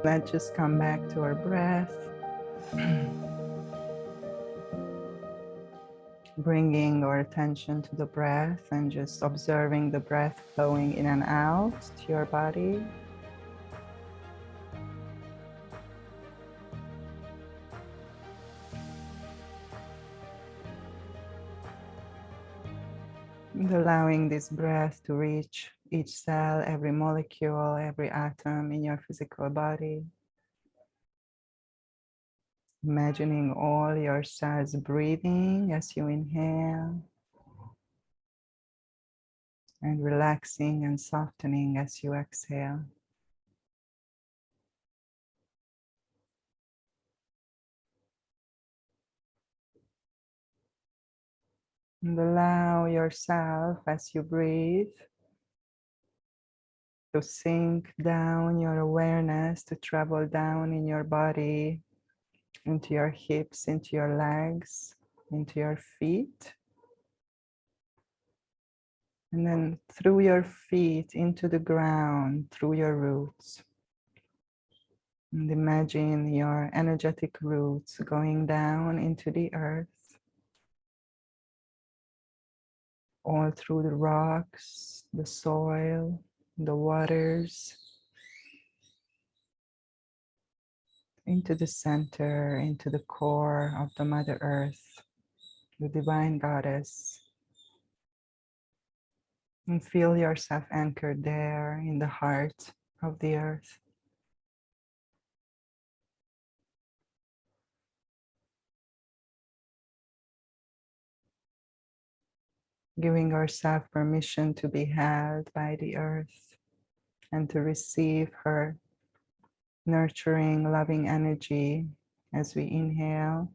Let's just come back to our breath, bringing our attention to the breath and just observing the breath flowing in and out to your body. And allowing this breath to reach each cell, every molecule, every atom in your physical body. Imagining all your cells breathing as you inhale and relaxing and softening as you exhale. And allow yourself as you breathe to sink down your awareness, to travel down in your body, into your hips, into your legs, into your feet. And then through your feet into the ground, through your roots. And imagine your energetic roots going down into the earth, all through the rocks, the soil, the waters, into the center, into the core of the Mother Earth, the Divine Goddess. And feel yourself anchored there in the heart of the earth. Giving ourselves permission to be held by the earth and to receive her nurturing, loving energy as we inhale,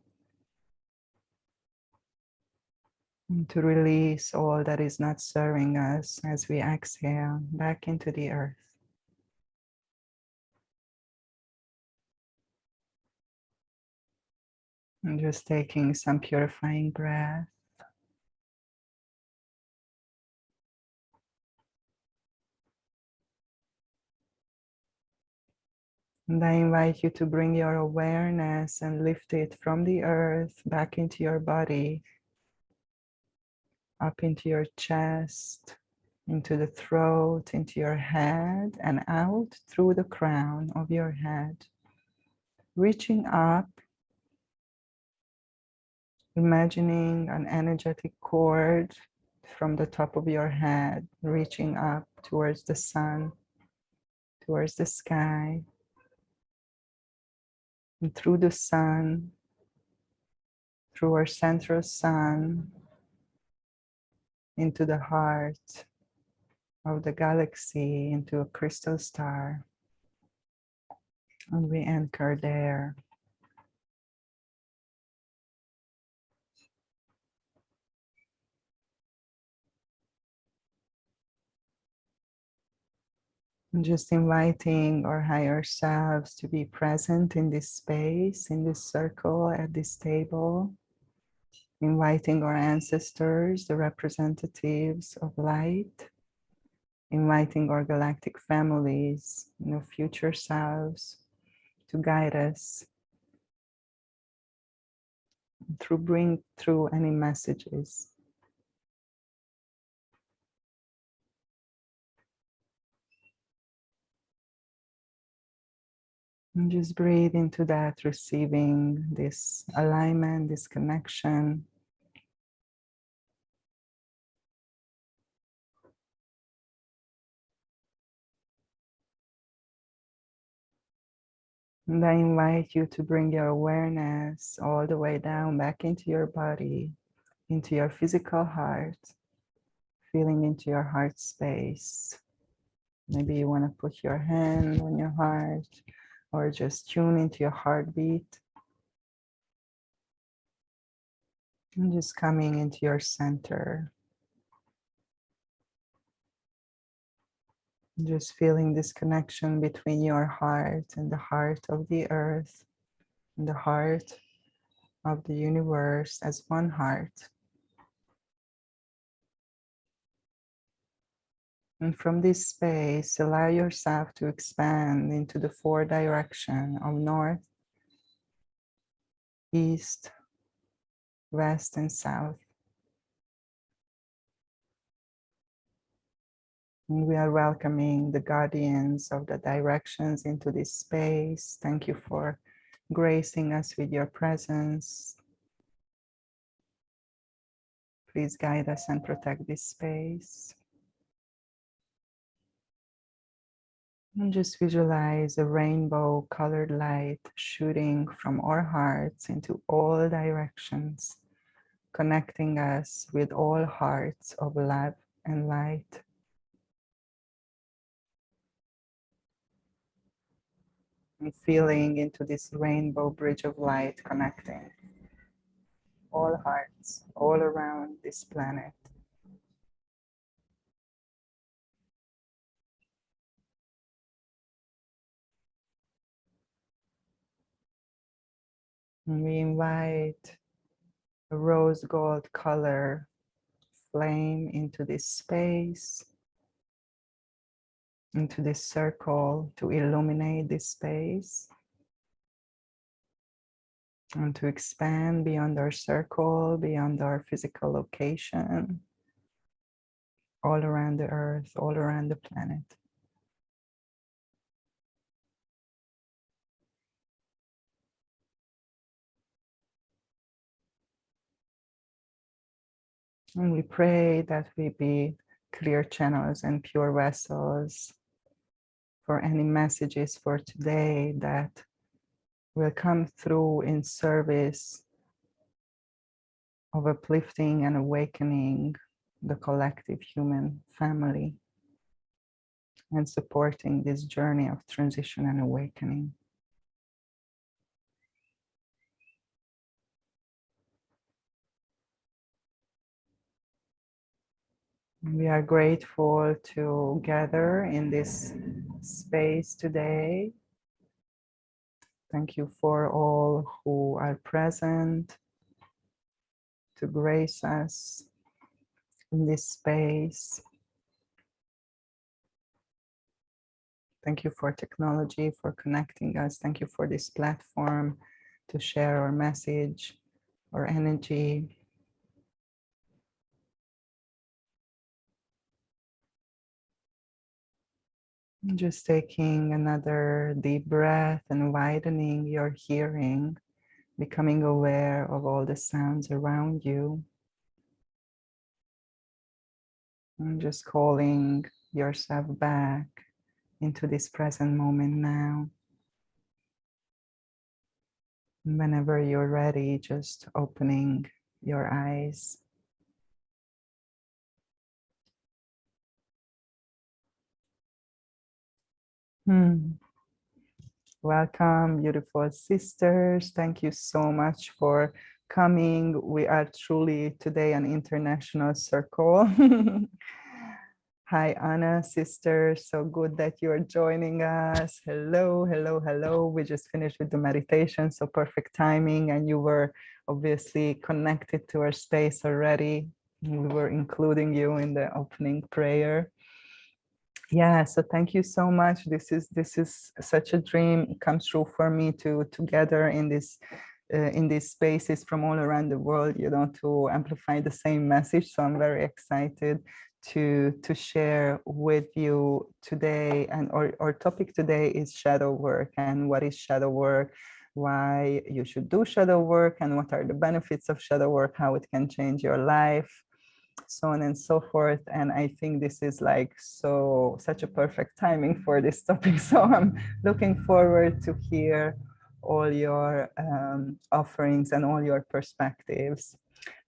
and to release all that is not serving us as we exhale back into the earth. And just taking some purifying breath. And I invite you to bring your awareness and lift it from the earth back into your body, up into your chest, into the throat, into your head, and out through the crown of your head. Reaching up, imagining an energetic cord from the top of your head, reaching up towards the sun, towards the sky, and through the sun, through our central sun, into the heart of the galaxy, into a crystal star. And we anchor there. And just inviting our higher selves to be present in this space, in this circle, at this table. Inviting our ancestors, the representatives of light. Inviting our galactic families, future selves, to guide us bring through any messages. And just breathe into that, receiving this alignment, this connection. And I invite you to bring your awareness all the way down back into your body, into your physical heart, feeling into your heart space. Maybe you want to put your hand on your heart or just tune into your heartbeat. And just coming into your center. Just feeling this connection between your heart and the heart of the earth and the heart of the universe as one heart. And from this space, allow yourself to expand into the 4 directions of north, east, west, and south. And we are welcoming the guardians of the directions into this space. Thank you for gracing us with your presence. Please guide us and protect this space. And just visualize a rainbow colored light shooting from our hearts into all directions, connecting us with all hearts of love and light. And feeling into this rainbow bridge of light connecting all hearts all around this planet. And we invite a rose gold color flame into this space, into this circle, to illuminate this space and to expand beyond our circle, beyond our physical location, all around the earth, all around the planet. And we pray that we be clear channels and pure vessels for any messages for today that will come through in service of uplifting and awakening the collective human family and supporting this journey of transition and awakening. We are grateful to gather in this space today. Thank you for all who are present to grace us in this space. Thank you for technology, for connecting us. Thank you for this platform to share our message, our energy. Just taking another deep breath and widening your hearing, becoming aware of all the sounds around you. And just calling yourself back into this present moment now. And whenever you're ready, just opening your eyes. Welcome, beautiful sisters. Thank you so much for coming. We are truly today an international circle. Hi, Anna, sister. So good that you're joining us. Hello, hello, hello. We just finished with the meditation, so perfect timing. And you were obviously connected to our space already. We were including you in the opening prayer. Yeah, so thank you so much. This is such a dream. It comes true for me to gather in these spaces from all around the world, to amplify the same message. So I'm very excited to share with you today. And our topic today is shadow work. And what is shadow work? Why you should do shadow work, and what are the benefits of shadow work? How it can change your life, so on and so forth. And I think this is like such a perfect timing for this topic. So I'm looking forward to hear all your offerings and all your perspectives.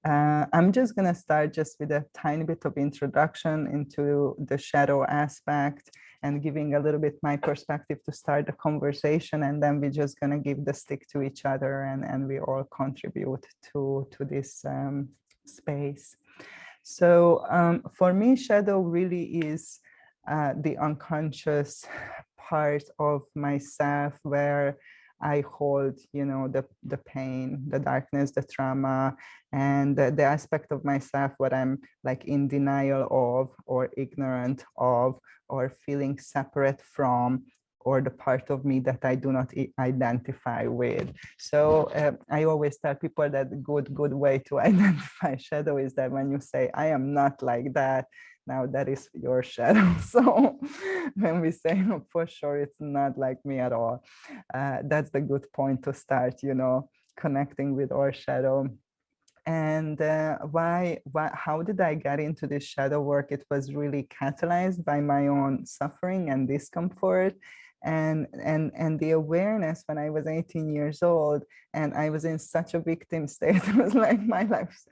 I'm just going to start just with a tiny bit of introduction into the shadow aspect and giving a little bit my perspective to start the conversation, and then we're just going to give the stick to each other, and we all contribute to this space. So for me, shadow really is the unconscious part of myself, where I hold, you know, the pain, the darkness, the trauma, and the aspect of myself what I'm like in denial of, or ignorant of, or feeling separate from, or the part of me that I do not identify with. So I always tell people that good way to identify shadow is that when you say, I am not like that, now that is your shadow. So when we say, oh, for sure, it's not like me at all, that's the good point to start, you know, connecting with our shadow. And how did I get into this shadow work? It was really catalyzed by my own suffering and discomfort, and the awareness when I was 18 years old, and I was in such a victim state. It was like, my life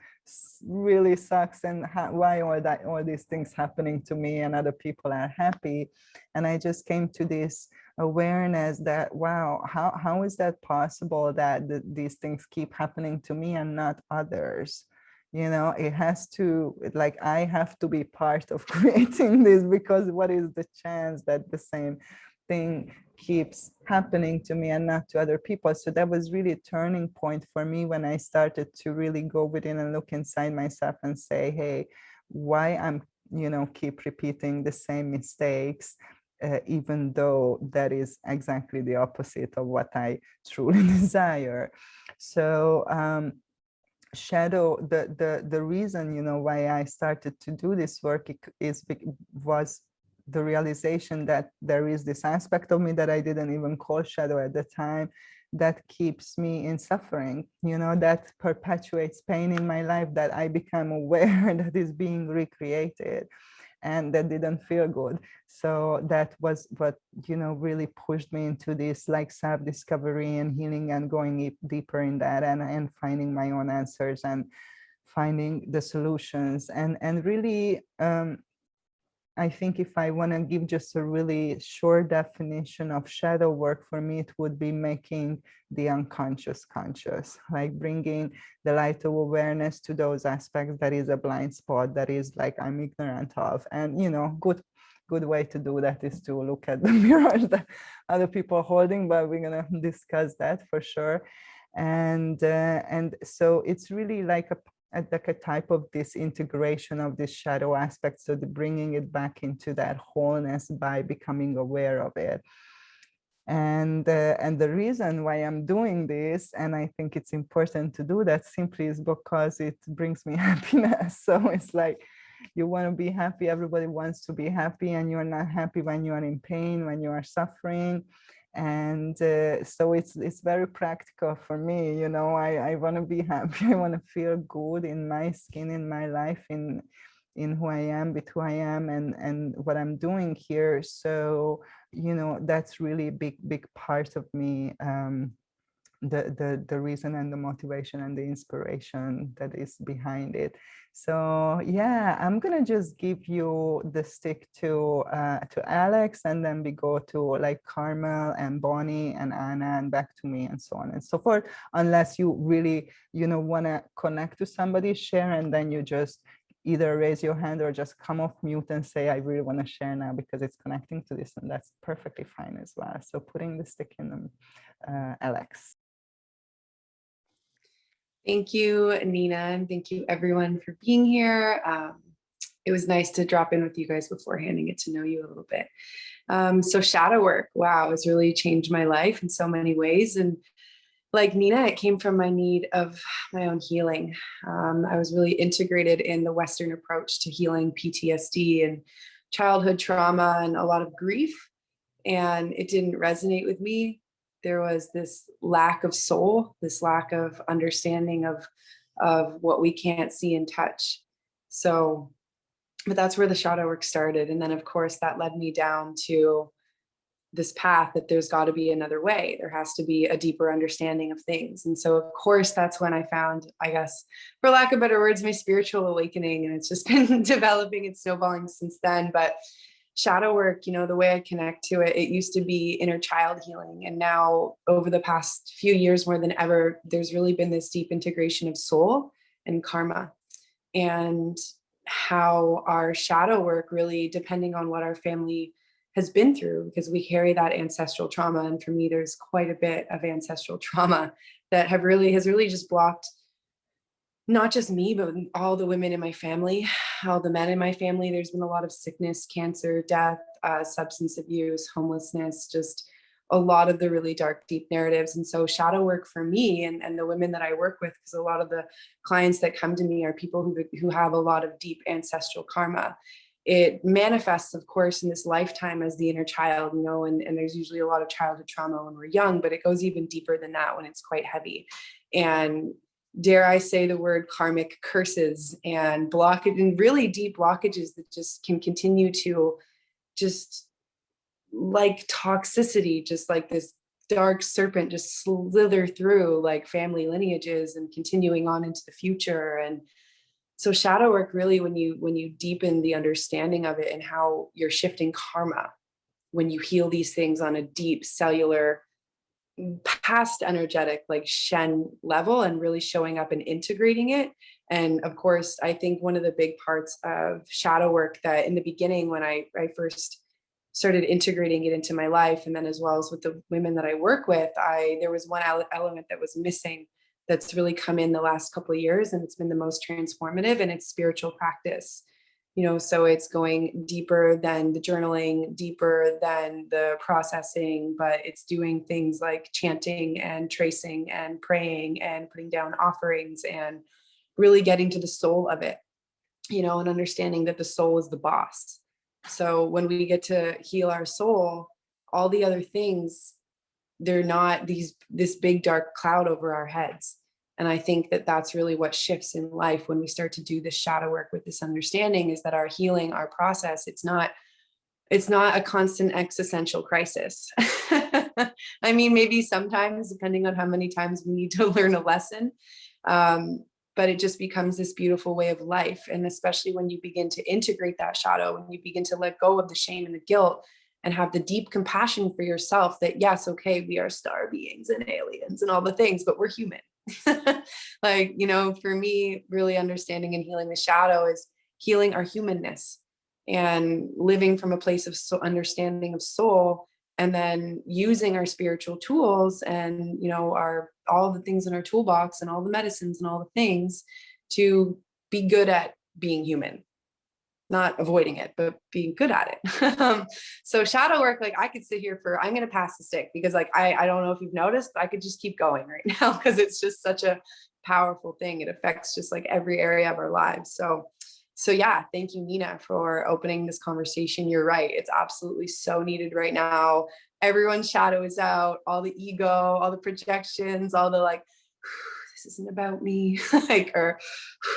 really sucks, and why all these things happening to me, and other people are happy. And I just came to this awareness that, wow, how is that possible that these things keep happening to me and not others? You know, it has to, like, I have to be part of creating this, because what is the chance that the same thing keeps happening to me and not to other people? So that was really a turning point for me when I started to really go within and look inside myself and say, hey, why I'm, you know, keep repeating the same mistakes, even though that is exactly the opposite of what I truly desire. So shadow, the reason, you know, why I started to do this work was the realization that there is this aspect of me that I didn't even call shadow at the time, that keeps me in suffering, you know, that perpetuates pain in my life, that I become aware that is being recreated, and that didn't feel good. So that was what, you know, really pushed me into this like self-discovery and healing, and going deeper in that, and finding my own answers and finding the solutions. And really, I think if I want to give just a really short definition of shadow work, for me, it would be making the unconscious conscious, like bringing the light of awareness to those aspects that is a blind spot, that is like I'm ignorant of. And, you know, good way to do that is to look at the mirrors that other people are holding, but we're going to discuss that for sure. And so it's really like a type of this integration of this shadow aspect, so bringing it back into that wholeness by becoming aware of it. And the reason why I'm doing this, and I think it's important to do that, simply is because it brings me happiness. So it's like, you want to be happy, everybody wants to be happy, and you're not happy when you are in pain, when you are suffering. And so it's very practical for me, you know. I want to be happy, I want to feel good in my skin, in my life, in who I am, with who I am, and what I'm doing here. So, you know, that's really a big part of me, the reason and the motivation and the inspiration that is behind it. So yeah, I'm gonna just give you the stick to Alex, and then we go to like Carmel and Bonnie and Anna, and back to me, and so on and so forth, unless you really, you know, want to connect to somebody, share, and then you just either raise your hand or just come off mute and say, I really want to share now because it's connecting to this, and that's perfectly fine as well. So putting the stick in them, Alex. Thank you, Nina, and thank you everyone for being here. It was nice to drop in with you guys beforehand and get to know you a little bit. So shadow work, wow, it's really changed my life in so many ways. And like Nina, it came from my need of my own healing. I was really integrated in the Western approach to healing PTSD and childhood trauma and a lot of grief, and it didn't resonate with me. There was this lack of soul, this lack of understanding of what we can't see and touch. So, but that's where the shadow work started. And then of course that led me down to this path that there's got to be another way. There has to be a deeper understanding of things. And so of course that's when I found, I guess, for lack of better words, my spiritual awakening. And it's just been developing and snowballing since then. But shadow work, you know, the way I connect to it, it used to be inner child healing. And now over the past few years, more than ever, there's really been this deep integration of soul and karma, and how our shadow work really, depending on what our family has been through, because we carry that ancestral trauma. And for me, there's quite a bit of ancestral trauma that has really just blocked not just me, but all the women in my family, all the men in my family. There's been a lot of sickness, cancer, death, substance abuse, homelessness, just a lot of the really dark, deep narratives. And so shadow work for me and the women that I work with, because a lot of the clients that come to me are people who have a lot of deep ancestral karma. It manifests, of course, in this lifetime as the inner child, you know, and there's usually a lot of childhood trauma when we're young, but it goes even deeper than that when it's quite heavy. And dare I say the word karmic curses and blockage and really deep blockages that just can continue to just like toxicity, just like this dark serpent just slither through like family lineages and continuing on into the future. And so shadow work really, when you deepen the understanding of it and how you're shifting karma, when you heal these things on a deep cellular past energetic like Shen level and really showing up and integrating it. And of course, I think one of the big parts of shadow work that in the beginning, when I first started integrating it into my life, and then as well as with the women that I work with, there was one element that was missing that's really come in the last couple of years, and it's been the most transformative, and it's spiritual practice. You know, so it's going deeper than the journaling, deeper than the processing, but it's doing things like chanting and tracing and praying and putting down offerings and really getting to the soul of it, you know, and understanding that the soul is the boss. So when we get to heal our soul, all the other things, they're not this big dark cloud over our heads. And I think that that's really what shifts in life when we start to do this shadow work with this understanding, is that our healing, our process, it's not a constant existential crisis. I mean, maybe sometimes, depending on how many times we need to learn a lesson, but it just becomes this beautiful way of life. And especially when you begin to integrate that shadow, when you begin to let go of the shame and the guilt and have the deep compassion for yourself that, yes, okay, we are star beings and aliens and all the things, but we're human. Like, you know, for me, really understanding and healing the shadow is healing our humanness and living from a place of understanding of soul, and then using our spiritual tools and, you know, all the things in our toolbox and all the medicines and all the things to be good at being human. Not avoiding it, but being good at it. So shadow work, like I could sit here I'm going to pass the stick, because like, I don't know if you've noticed, but I could just keep going right now, because it's just such a powerful thing. It affects just like every area of our lives. So yeah, thank you, Nina, for opening this conversation. You're right. It's absolutely so needed right now. Everyone's shadow is out, all the ego, all the projections, all the like, this isn't about me, like, or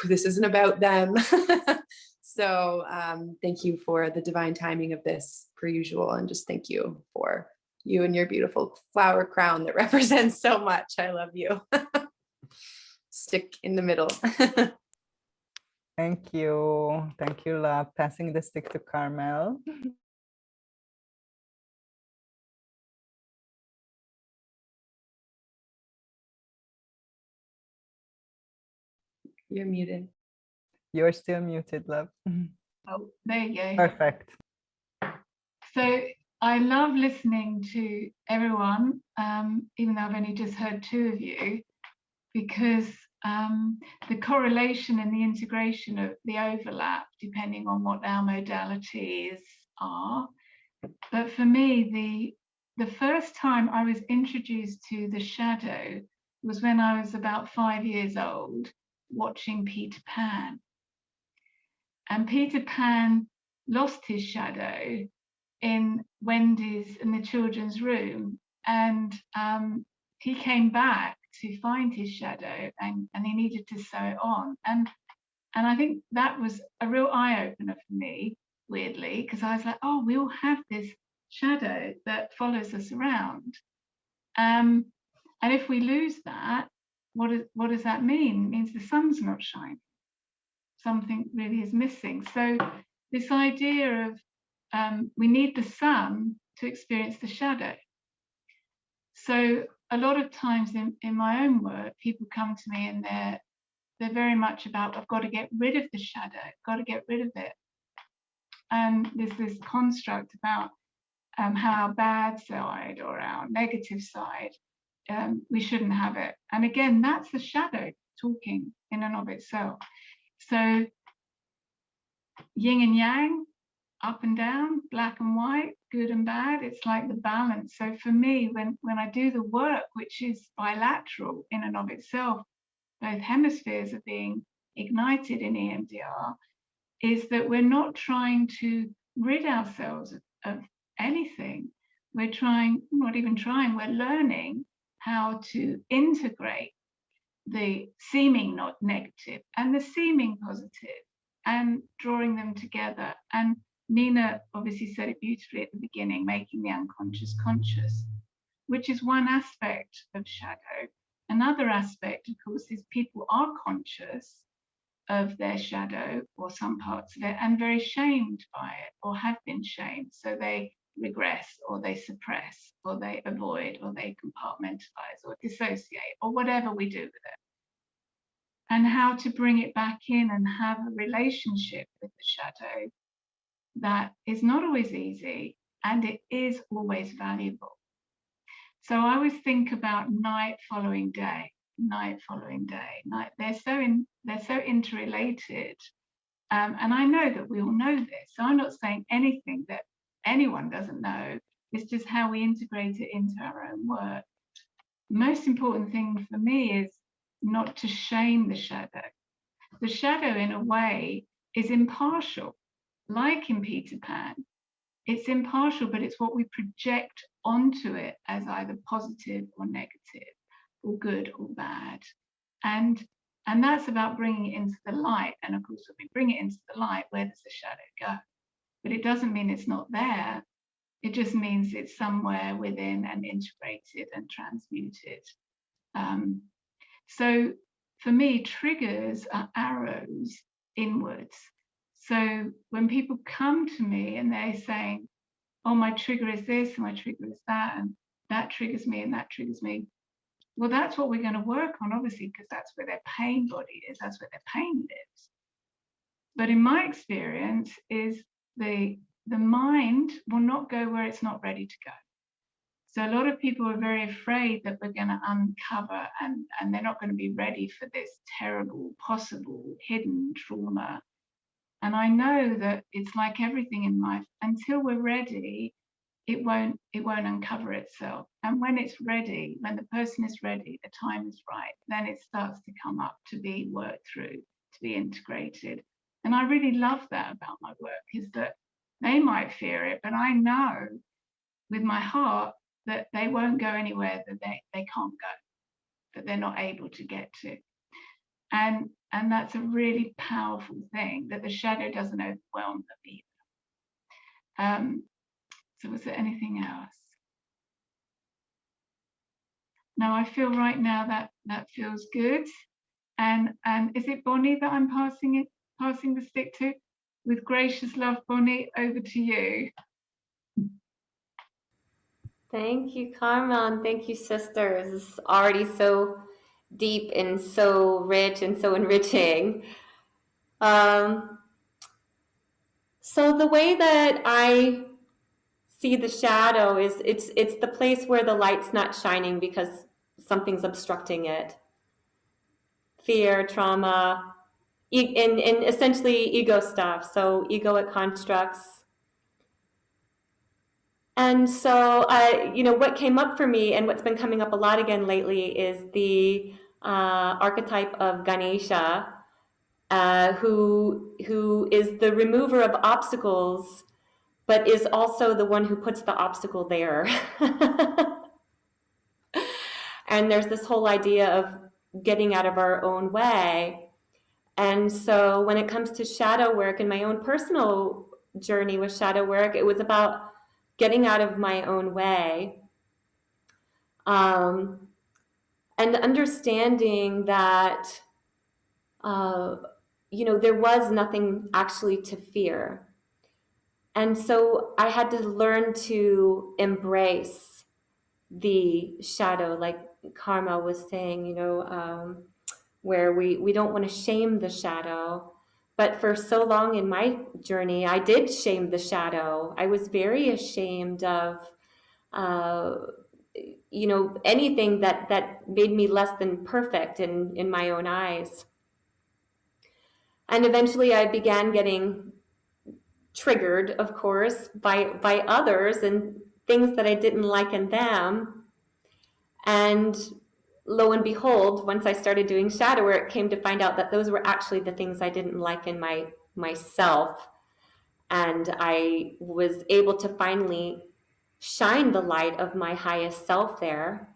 this isn't about them. So thank you for the divine timing of this, per usual. And just thank you for you and your beautiful flower crown that represents so much. I love you. Stick in the middle. Thank you. Thank you, love. Passing the stick to Carmel. You're muted. You're still muted, love. Oh, there you go. Perfect. So I love listening to everyone, even though I've only just heard two of you, because the correlation and the integration of the overlap, depending on what our modalities are. But for me, the first time I was introduced to the shadow was when I was about 5 years old, watching Peter Pan. And Peter Pan lost his shadow in Wendy's in the children's room, and he came back to find his shadow, and he needed to sew it on. And I think that was a real eye-opener for me, weirdly, because I was like, oh, we all have this shadow that follows us around. And if we lose that, what does that mean? It means the sun's not shining. Something really is missing. So this idea of we need the sun to experience the shadow. So a lot of times in my own work, people come to me and they're very much about, I've got to get rid of the shadow, got to get rid of it. And there's this construct about our bad side or our negative side, we shouldn't have it. And again, that's the shadow talking in and of itself. So yin and yang, up and down, black and white, good and bad, it's like the balance. So for me, when I do the work, which is bilateral in and of itself, both hemispheres are being ignited in EMDR, is that we're not trying to rid ourselves of anything. We're trying, not even trying, we're learning how to integrate the seeming not negative and the seeming positive and drawing them together. And Nina obviously said it beautifully at the beginning, making the unconscious conscious, which is one aspect of shadow. Another aspect, of course, is people are conscious of their shadow or some parts of it and very shamed by it or have been shamed. So they regress or they suppress or they avoid or they compartmentalize or dissociate or whatever we do with it. And how to bring it back in and have a relationship with the shadow that is not always easy and it is always valuable. So I always think about night following day, night following day, night. They're so interrelated. And I know that we all know this. So I'm not saying anything that anyone doesn't know. It's just how we integrate it into our own work. The most important thing for me is not to shame the shadow. The shadow, in a way, is impartial, like in Peter Pan. It's impartial, but it's what we project onto it as either positive or negative, or good or bad. And that's about bringing it into the light. And of course, when we bring it into the light, where does the shadow go? But it doesn't mean it's not there. It just means it's somewhere within and integrated and transmuted. So for me, triggers are arrows inwards. So when people come to me and they're saying, oh, my trigger is this, and my trigger is that, and that triggers me, and that triggers me. Well, that's what we're going to work on, obviously, because that's where their pain body is, that's where their pain lives. But in my experience is the mind will not go where it's not ready to go. So a lot of people are very afraid that we're going to uncover and they're not going to be ready for this terrible, possible, hidden trauma. And I know that it's like everything in life, until we're ready, it won't uncover itself. And when it's ready, when the person is ready, the time is right, then it starts to come up to be worked through, to be integrated. And I really love that about my work, is that they might fear it, but I know with my heart that they won't go anywhere that they can't go, that they're not able to get to. And that's a really powerful thing, that the shadow doesn't overwhelm them either. So was there anything else? No, I feel right now that feels good. And is it Bonnie that I'm passing the stick to? With gracious love, Bonnie, over to you. Thank you, Karma, and thank you, sisters. This is already so deep and so rich and so enriching. So the way that I see the shadow is it's the place where the light's not shining because something's obstructing it. Fear, trauma, and essentially ego stuff. So egoic constructs. And so, what came up for me and what's been coming up a lot again lately is the archetype of Ganesha, who is the remover of obstacles, but is also the one who puts the obstacle there. And there's this whole idea of getting out of our own way. And so when it comes to shadow work and my own personal journey with shadow work, it was about getting out of my own way, and understanding that, there was nothing actually to fear. And so I had to learn to embrace the shadow, like Karma was saying, where we don't want to shame the shadow, But for so long in my journey, I did shame the shadow. I was very ashamed of, uh, anything that made me less than perfect in my own eyes. And eventually I began getting triggered, of course, by others and things that I didn't like in them. And lo and behold, once I started doing shadow work, came to find out that those were actually the things I didn't like in myself. And I was able to finally shine the light of my highest self there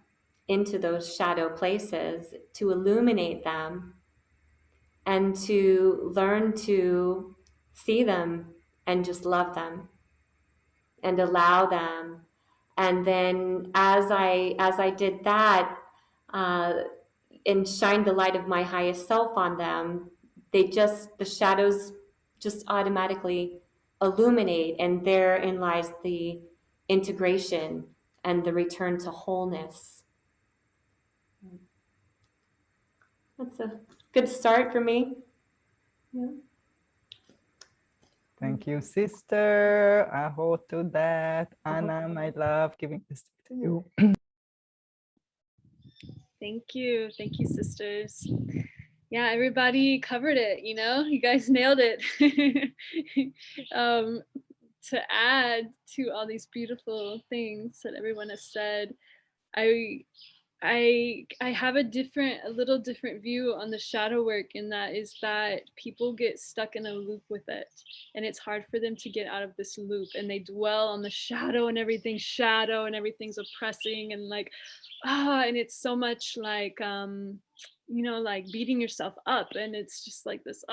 into those shadow places, to illuminate them and to learn to see them and just love them and allow them. And then as I did that, and shined the light of my highest self on them, the shadows just automatically illuminate, and therein lies the integration and the return to wholeness. That's a good start for me. Yeah. Thank you, sister. Aho to that. Anna, my love, giving this stick to you. Thank you, sisters. Yeah, everybody covered it, you guys nailed it. To add to all these beautiful things that everyone has said, I have a little different view on the shadow work, and that is that people get stuck in a loop with it, and it's hard for them to get out of this loop, and they dwell on the shadow and everything's oppressing, and like and it's so much like like beating yourself up, and it's just like this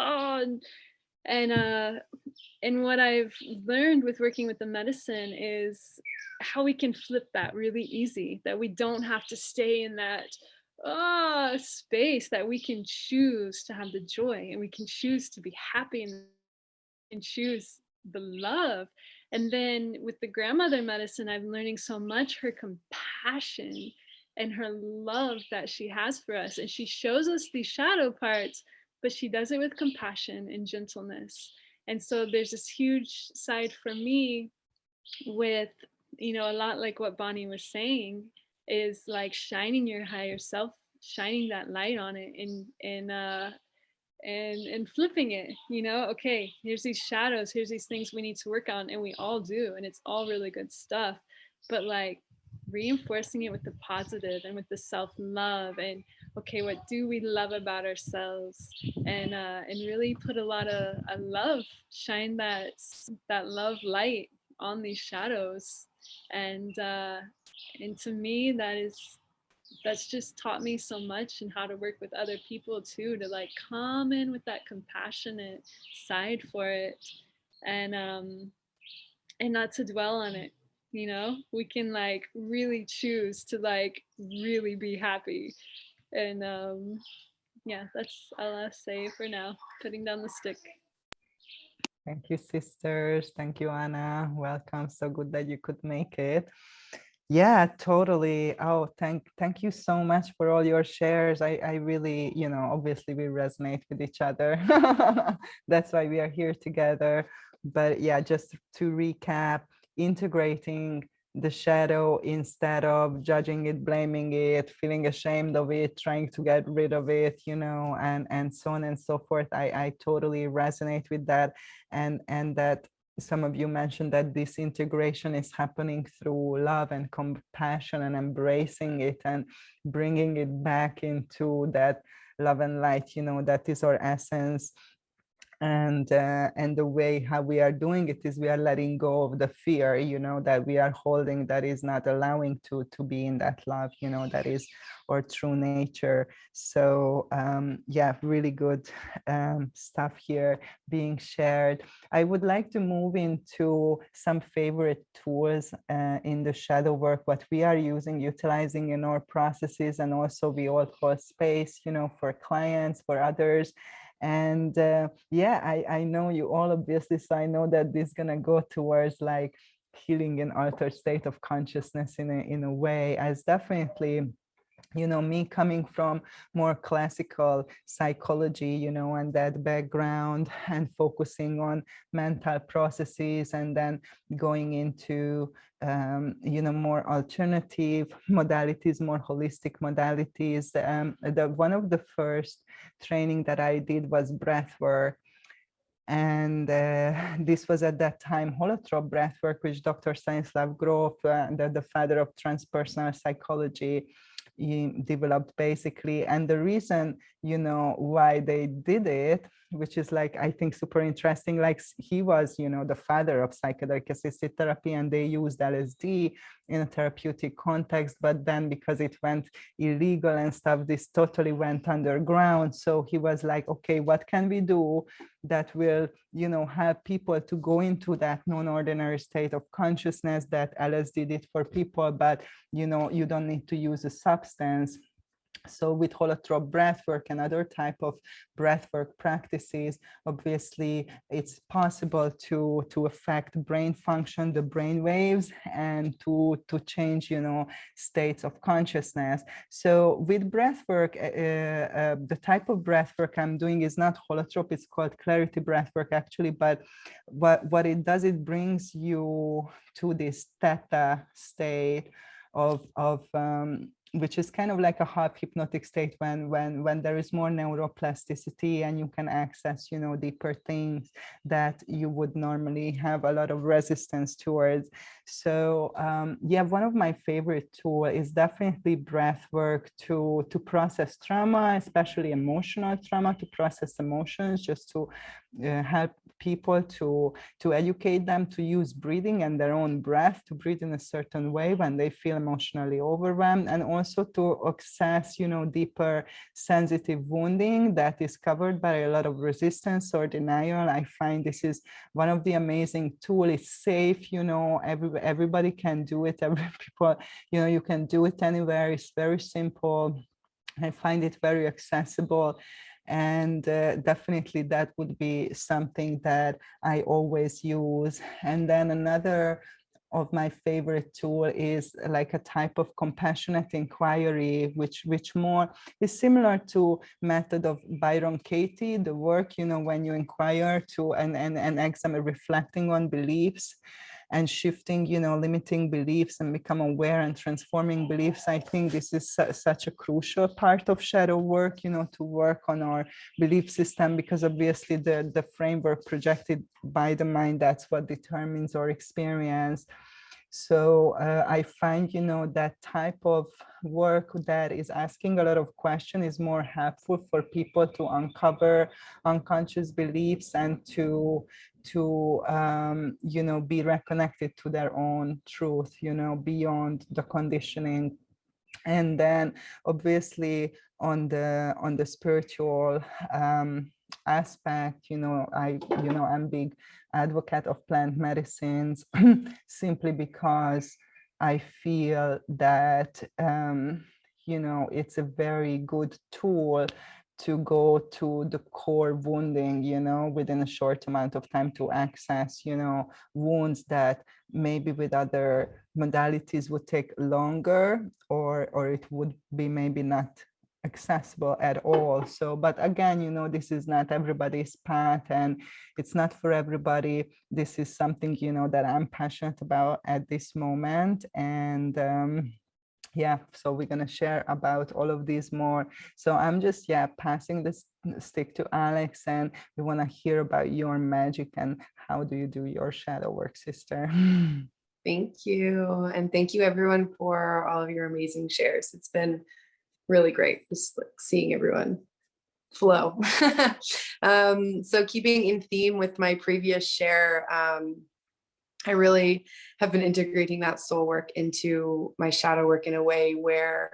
and what I've learned with working with the medicine is how we can flip that really easy, that we don't have to stay in that space, that we can choose to have the joy, and we can choose to be happy, and choose the love. And then with the grandmother medicine, I'm learning so much her compassion and her love that she has for us. And she shows us these shadow parts, but she does it with compassion and gentleness. And so there's this huge side for me with, a lot like what Bonnie was saying, is like shining your higher self, shining that light on it, and flipping it, okay, here's these shadows, here's these things we need to work on, and we all do, and it's all really good stuff, but like reinforcing it with the positive and with the self-love, and okay, what do we love about ourselves, and really put a lot of love, shine that love light on these shadows. And to me, that's just taught me so much, and how to work with other people too, to like come in with that compassionate side for it, and not to dwell on it. We can like really choose to like really be happy. And yeah, that's all I'll say for now, putting down the stick. Thank you, sisters. Thank you, Anna. Welcome. So good that you could make it. Yeah, totally. Oh, thank you so much for all your shares. I really, obviously we resonate with each other. That's why we are here together. But yeah, just to recap, integrating the shadow instead of judging it, blaming it, feeling ashamed of it, trying to get rid of it, and so on and so forth. I totally resonate with that. And that some of you mentioned that this integration is happening through love and compassion, and embracing it and bringing it back into that love and light, that is our essence. And the way how we are doing it is we are letting go of the fear, that we are holding, that is not allowing to be in that love, that is our true nature. So yeah, really good stuff here being shared. I would like to move into some favorite tools in the shadow work, what we are utilizing in our processes, and also we all hold space, for clients, for others. And yeah, I know you all, obviously, so I know that this is gonna go towards like healing an altered state of consciousness in a way, as definitely me coming from more classical psychology, and that background, and focusing on mental processes, and then going into, more alternative modalities, more holistic modalities. One of the first training that I did was breath work. And this was at that time holotrope breathwork, which Dr. Stanislav Grof, the father of transpersonal psychology, he developed basically. And the reason, why they did it, which is like, I think, super interesting, like he was, the father of psychedelic assisted therapy, and they used LSD in a therapeutic context, but then because it went illegal and stuff, this totally went underground. So he was like, okay, what can we do that will, help people to go into that non-ordinary state of consciousness that LSD did for people, but, you don't need to use a substance. So with holotrope breathwork and other type of breathwork practices, obviously it's possible to affect brain function, the brain waves, and to change, states of consciousness. So with breathwork, the type of breathwork I'm doing is not holotrope, it's called clarity breathwork actually, but what it does, it brings you to this theta state of which is kind of like a half hypnotic state when there is more neuroplasticity, and you can access, deeper things that you would normally have a lot of resistance towards. So yeah, one of my favorite tools is definitely breath work to process trauma, especially emotional trauma, to process emotions, just to help people to educate them to use breathing and their own breath, to breathe in a certain way when they feel emotionally overwhelmed, and also to access, deeper sensitive wounding that is covered by a lot of resistance or denial. I find this is one of the amazing tools. It's safe, everybody can do it. People, you can do it anywhere. It's very simple. I find it very accessible. And definitely that would be something that I always use. And then another of my favorite tool is like a type of compassionate inquiry, which more is similar to method of Byron Katie, the work, when you inquire to and examine, reflecting on beliefs and shifting, limiting beliefs and become aware and transforming beliefs. I think this is such a crucial part of shadow work, to work on our belief system, because obviously the framework projected by the mind, that's what determines our experience. So I find, that type of work that is asking a lot of questions is more helpful for people to uncover unconscious beliefs and to be reconnected to their own truth, beyond the conditioning. And then obviously on the spiritual aspect, I'm big advocate of plant medicines simply because I feel that it's a very good tool to go to the core wounding, within a short amount of time, to access, wounds that maybe with other modalities would take longer, or it would be maybe not accessible at all. So, but again, this is not everybody's path, and it's not for everybody. This is something, that I'm passionate about at this moment. And yeah, so we're going to share about all of these more. So I'm just, passing this stick to Alex, and we want to hear about your magic and how do you do your shadow work, sister? Thank you. And thank you everyone for all of your amazing shares. It's been really great just like seeing everyone flow. So keeping in theme with my previous share, I really have been integrating that soul work into my shadow work in a way where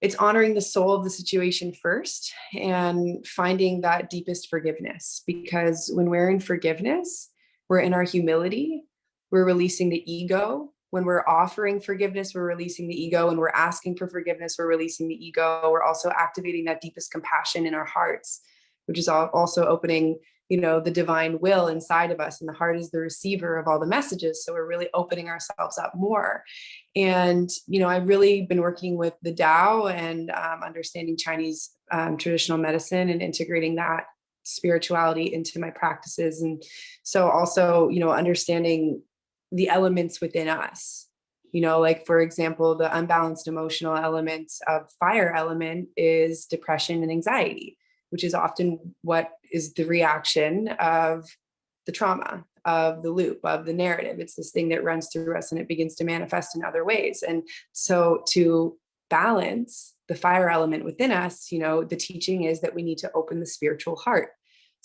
it's honoring the soul of the situation first and finding that deepest forgiveness. Because when we're in forgiveness, we're in our humility, we're releasing the ego. When we're offering forgiveness, we're releasing the ego. When we're asking for forgiveness, we're releasing the ego. We're also activating that deepest compassion in our hearts, which is also opening you know, the divine will inside of us, and the heart is the receiver of all the messages. So we're really opening ourselves up more. And, you know, I've really been working with the Tao and understanding Chinese traditional medicine and integrating that spirituality into my practices. And so also, you know, understanding the elements within us, you know, like, for example, the unbalanced emotional elements of fire element is depression and anxiety, which is often what is the reaction of the trauma, of the loop, of the narrative. It's this thing that runs through us and it begins to manifest in other ways. And so to balance the fire element within us, you know, the teaching is that we need to open the spiritual heart.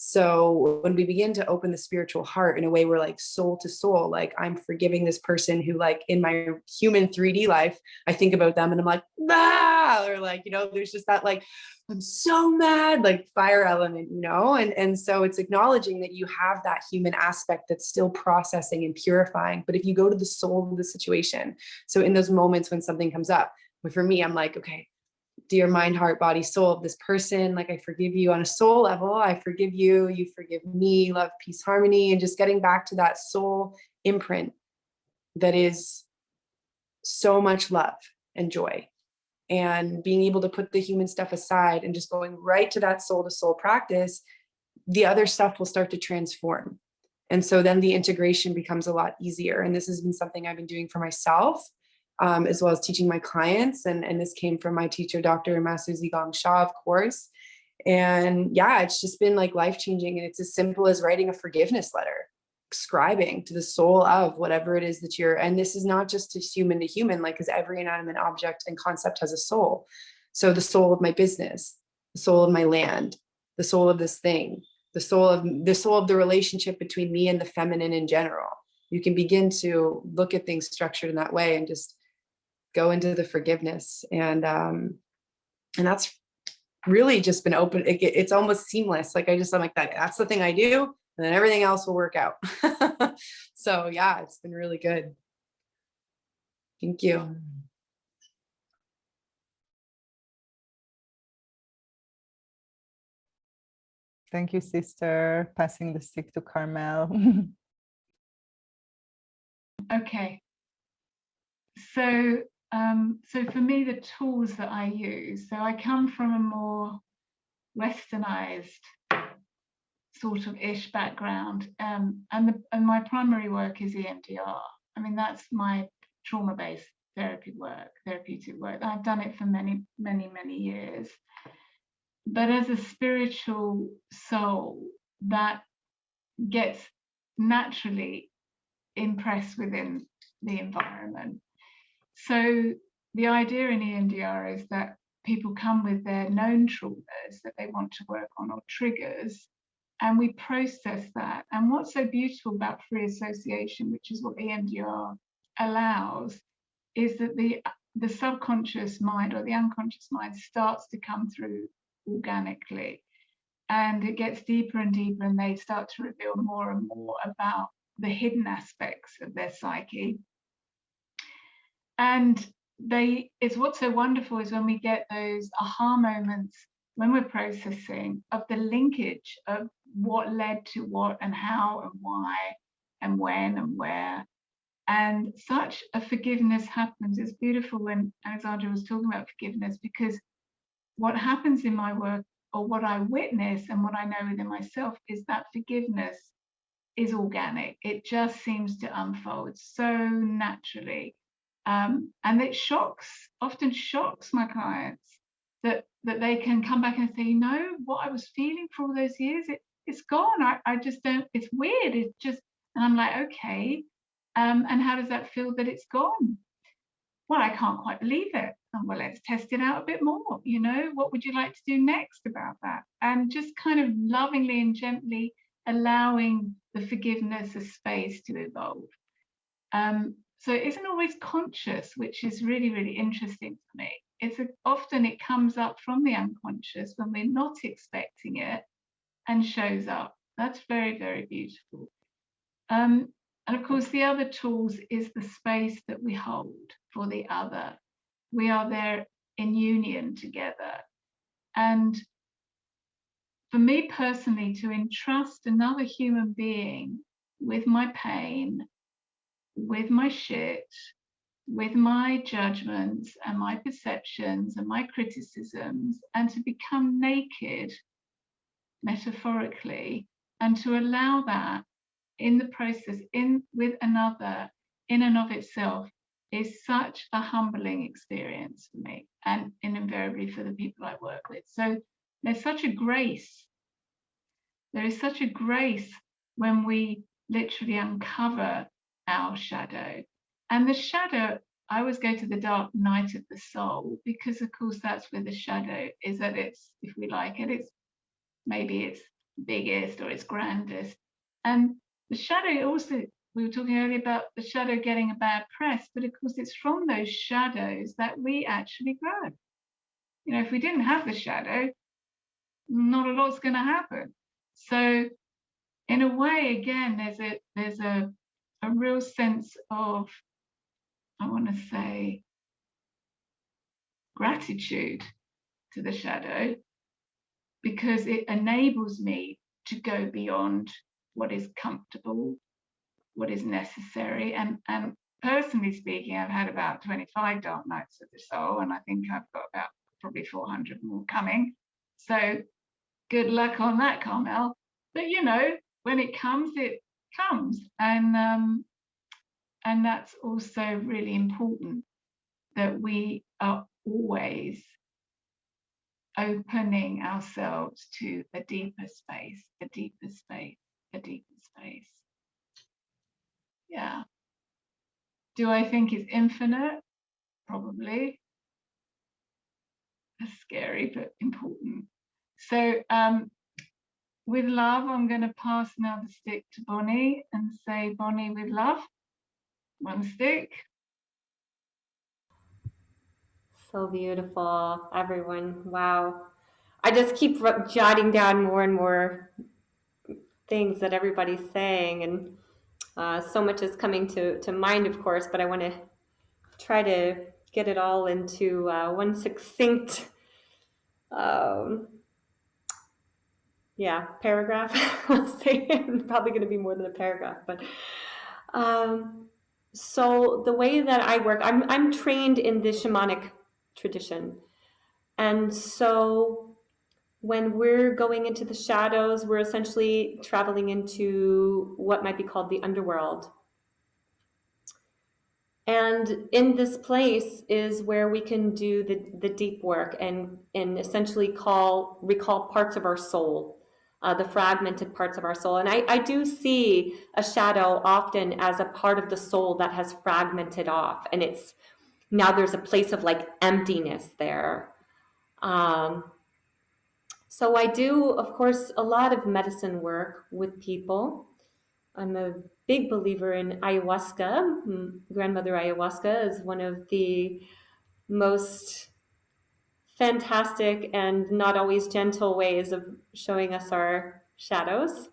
So when we begin to open the spiritual heart in a way we're like soul to soul, like I'm forgiving this person who, like, in my human 3D life, I think about them and I'm like, ah, or like, you know, there's just that, like, I'm so mad, like fire element, you know, and so it's acknowledging that you have that human aspect that's still processing and purifying. But if you go to the soul of the situation, so in those moments when something comes up, but for me, I'm like, okay, dear mind, heart, body, soul of this person, like, I forgive you on a soul level. I forgive you. You forgive me. Love, peace, harmony. And just getting back to that soul imprint that is so much love and joy, and being able to put the human stuff aside and just going right to that soul to soul practice, the other stuff will start to transform. And so then the integration becomes a lot easier. And this has been something I've been doing for myself, as well as teaching my clients. And this came from my teacher, Dr. and Master Zigong Sha, of course. And yeah, it's just been like life-changing. And it's as simple as writing a forgiveness letter, scribing to the soul of whatever it is that you're, and this is not just to human, like, because every inanimate object and concept has a soul. So the soul of my business, the soul of my land, the soul of this thing, the soul of the relationship between me and the feminine in general. You can begin to look at things structured in that way and just go into the forgiveness. And that's really just been open. It's almost seamless. Like, I'm like that. That's the thing I do, and then everything else will work out. So yeah, it's been really good. Thank you. Thank you, sister. Passing the stick to Carmel. Okay. So, so for me, the tools that I use, so I come from a more westernized sort of ish background, and my primary work is EMDR. I mean, that's my trauma-based therapeutic work. I've done it for many years. But as a spiritual soul, that gets naturally impressed within the environment. So the idea in EMDR is that people come with their known traumas that they want to work on, or triggers, and we process that. And what's so beautiful about free association, which is what EMDR allows, is that the subconscious mind or the unconscious mind starts to come through organically, and it gets deeper and deeper, and they start to reveal more and more about the hidden aspects of their psyche. And it's what's so wonderful is when we get those aha moments when we're processing of the linkage of what led to what, and how and why and when and where. And such a forgiveness happens. It's beautiful when Alexandra was talking about forgiveness, because what happens in my work, or what I witness and what I know within myself, is that forgiveness is organic. It just seems to unfold so naturally. And it often shocks my clients that they can come back and say, you know, what I was feeling for all those years, it's gone. I just don't, it's weird. It's just, and I'm like, okay. And how does that feel that it's gone? Well, I can't quite believe it. And well, let's test it out a bit more. You know, what would you like to do next about that? And just kind of lovingly and gently allowing the forgiveness a space to evolve. So it isn't always conscious, which is really, really interesting for me. Often it comes up from the unconscious when we're not expecting it and shows up. That's very, very beautiful. And of course, the other tools is the space that we hold for the other. We are there in union together. And for me personally, to entrust another human being with my pain, with my shit, with my judgments and my perceptions and my criticisms, and to become naked, metaphorically, and to allow that in the process, in with another, in and of itself, is such a humbling experience for me, and invariably for the people I work with. So there's such a grace. There is such a grace when we literally uncover our shadow. And the shadow, I always go to the dark night of the soul, because of course that's where the shadow is at its, if we like it, it's maybe its biggest or its grandest. And the shadow also, we were talking earlier about the shadow getting a bad press, but of course it's from those shadows that we actually grow. You know, if we didn't have the shadow, not a lot's going to happen. So in a way, again, there's a real sense of, I want to say, gratitude to the shadow, because it enables me to go beyond what is comfortable, what is necessary. And personally speaking, I've had about 25 dark nights of the soul, and I think I've got about probably 400 more coming. So good luck on that, Carmel. But you know, when it comes, and that's also really important, that we are always opening ourselves to a deeper space, a deeper space, a deeper space. Yeah. Do I think it's infinite? Probably. That's scary, but important. So with love, I'm going to pass now the stick to Bonnie and say, Bonnie, with love, one stick. So beautiful, everyone. Wow. I just keep jotting down more and more things that everybody's saying, and so much is coming to mind, of course, but I want to try to get it all into one succinct paragraph. I'll say probably going to be more than a paragraph, but so the way that I work, I'm trained in the shamanic tradition, and so when we're going into the shadows, we're essentially traveling into what might be called the underworld. And in this place is where we can do the deep work and essentially recall parts of our soul, the fragmented parts of our soul. And I do see a shadow often as a part of the soul that has fragmented off. And now there's a place of like emptiness there. So I do, of course, a lot of medicine work with people. I'm a big believer in ayahuasca. Grandmother ayahuasca is one of the most fantastic and not always gentle ways of showing us our shadows,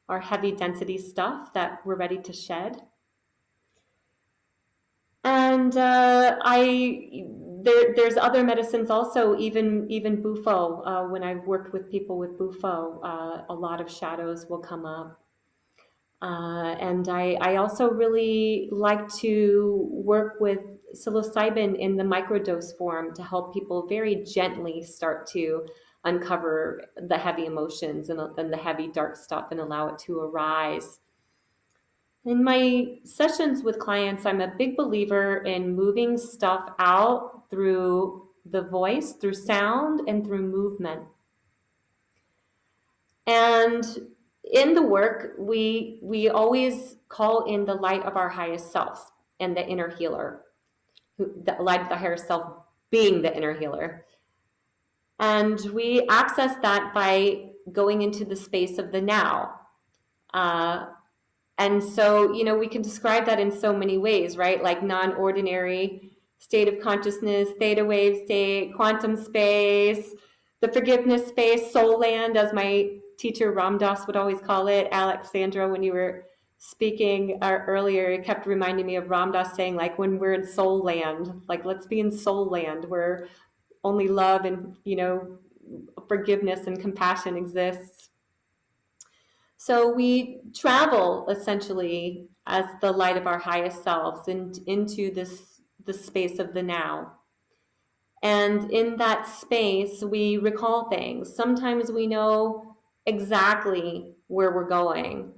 our heavy density stuff that we're ready to shed. And there's other medicines also, even Bufo. When I've worked with people with Bufo, a lot of shadows will come up. And I also really like to work with psilocybin in the microdose form to help people very gently start to uncover the heavy emotions and the heavy dark stuff and allow it to arise. In my sessions with clients, I'm a big believer in moving stuff out through the voice, through sound, and through movement. And in the work, we always call in the light of our highest selves and the inner healer, the light of the higher self being the inner healer. And we access that by going into the space of the now. And so, we can describe that in so many ways, right? Like non-ordinary state of consciousness, theta wave state, quantum space, the forgiveness space, soul land, as my teacher Ram Dass would always call it. Alexandra, when you were speaking earlier, it kept reminding me of Ram Dass saying, like, when we're in soul land, like, let's be in soul land, where only love and, forgiveness and compassion exists. So we travel essentially as the light of our highest selves into the space of the now. And in that space, we recall things. Sometimes we know exactly where we're going.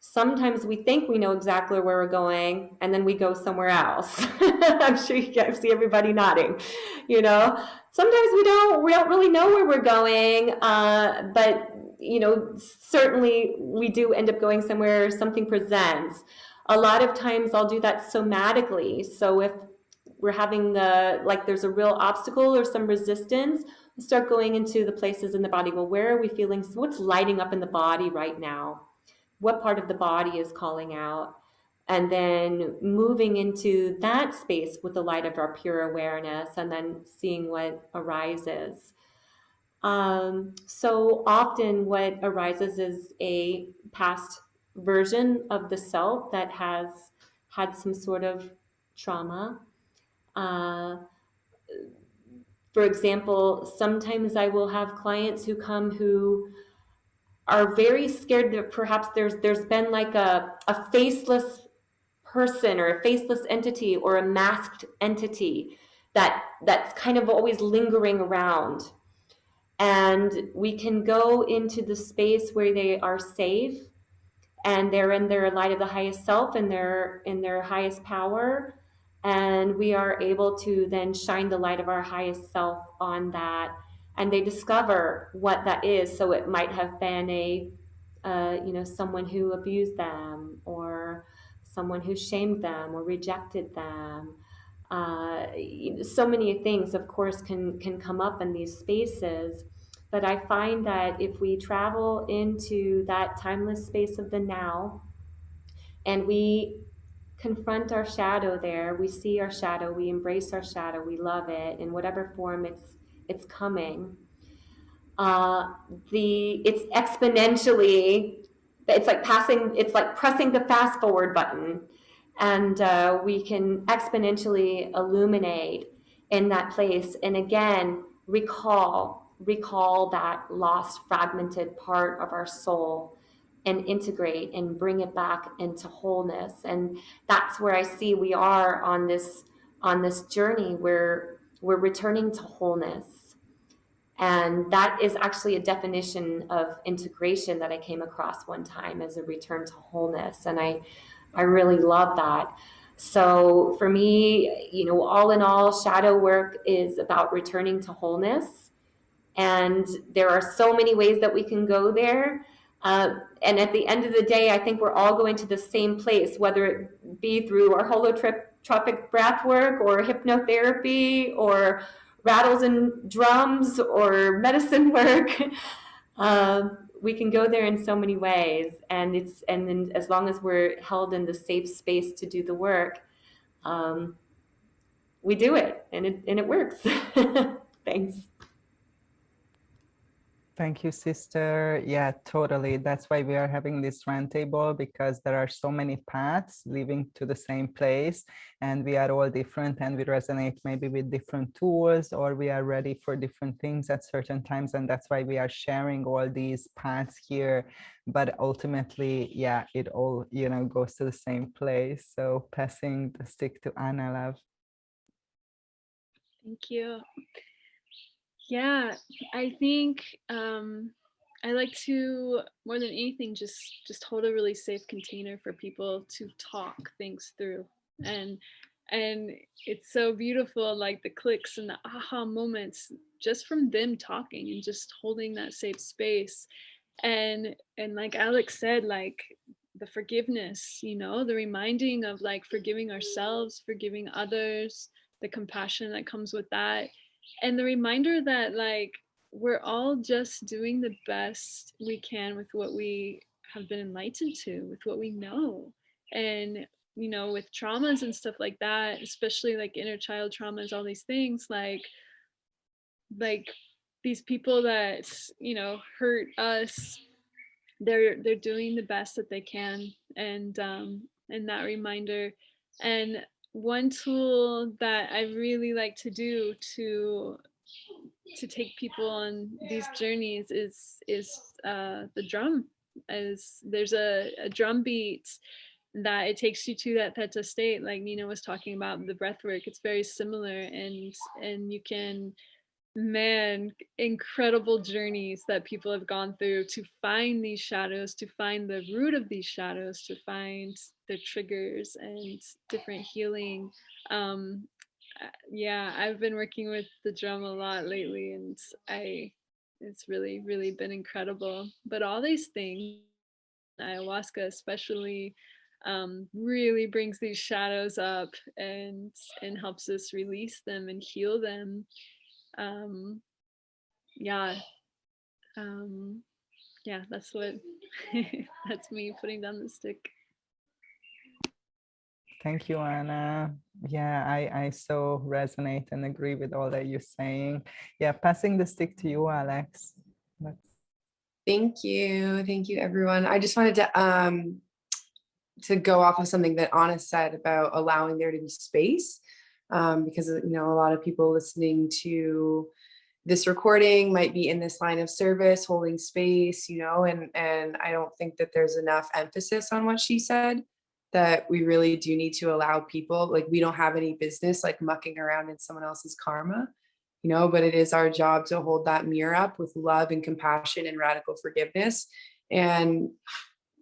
Sometimes we think we know exactly where we're going, and then we go somewhere else. I'm sure you guys see everybody nodding. You know, sometimes we don't really know where we're going, but you know, certainly we do end up going somewhere. Something presents. A lot of times, I'll do that somatically. So if we're having there's a real obstacle or some resistance, we start going into the places in the body. Well, where are we feeling? What's lighting up in the body right now? What part of the body is calling out? And then moving into that space with the light of our pure awareness, and then seeing what arises. So often what arises is a past version of the self that has had some sort of trauma. For example, sometimes I will have clients who come who are very scared that perhaps there's been like a faceless person or a faceless entity or a masked entity that's kind of always lingering around. And we can go into the space where they are safe and they're in their light of the highest self and they're in their highest power. And we are able to then shine the light of our highest self on that. And they discover what that is. So it might have been someone who abused them, or someone who shamed them or rejected them. So many things, of course, can come up in these spaces. But I find that if we travel into that timeless space of the now, and we confront our shadow there, we see our shadow, we embrace our shadow, we love it in whatever form it's coming. It's exponentially, it's like pressing the fast forward button, and we can exponentially illuminate in that place. And again, recall that lost, fragmented part of our soul, and integrate and bring it back into wholeness. And that's where I see we are on this journey where we're returning to wholeness. And that is actually a definition of integration that I came across one time, as a return to wholeness. And I really love that. So for me, all in all, shadow work is about returning to wholeness. And there are so many ways that we can go there. And at the end of the day, I think we're all going to the same place, whether it be through our holotropic breath work or hypnotherapy or rattles and drums or medicine work. We can go there in so many ways, and then as long as we're held in the safe space to do the work, we do it, and it works. Thanks. Thank you, sister. Yeah, totally. That's why we are having this roundtable, because there are so many paths leading to the same place, and we are all different, and we resonate maybe with different tools, or we are ready for different things at certain times. And that's why we are sharing all these paths here. But ultimately, yeah, it all, goes to the same place. So passing the stick to Anna, love. Thank you. Yeah, I think I like to, more than anything, just hold a really safe container for people to talk things through. And it's so beautiful, like the clicks and the aha moments just from them talking and just holding that safe space. And like Alex said, like the forgiveness, the reminding of like forgiving ourselves, forgiving others, the compassion that comes with that. And the reminder that like we're all just doing the best we can with what we have been enlightened to, with what we know. And with traumas and stuff like that, especially like inner child traumas, all these things, like these people that hurt us, they're doing the best that they can. And that reminder. And one tool that I really like to do to to take people on these journeys is the drum. As there's a drum beat that it takes you to that theta state, like Nina was talking about the breath work. It's very similar, and you can, man, incredible journeys that people have gone through to find these shadows, to find the root of these shadows, to find their triggers and different healing. Yeah, I've been working with the drum a lot lately, and it's really, really been incredible. But all these things, ayahuasca especially, really brings these shadows up and helps us release them and heal them. Yeah, yeah, that's what that's me putting down the stick. Thank you, Anna. Yeah, I so resonate and agree with all that you're saying. Yeah, passing the stick to you, Alex. Thank you, everyone. I just wanted to go off of something that Anna said about allowing there to be space, because you know, a lot of people listening to this recording might be in this line of service, holding space, you know, and I don't think that there's enough emphasis on what she said, that we really do need to allow people, like, we don't have any business like mucking around in someone else's karma, you know, but it is our job to hold that mirror up with love and compassion and radical forgiveness. And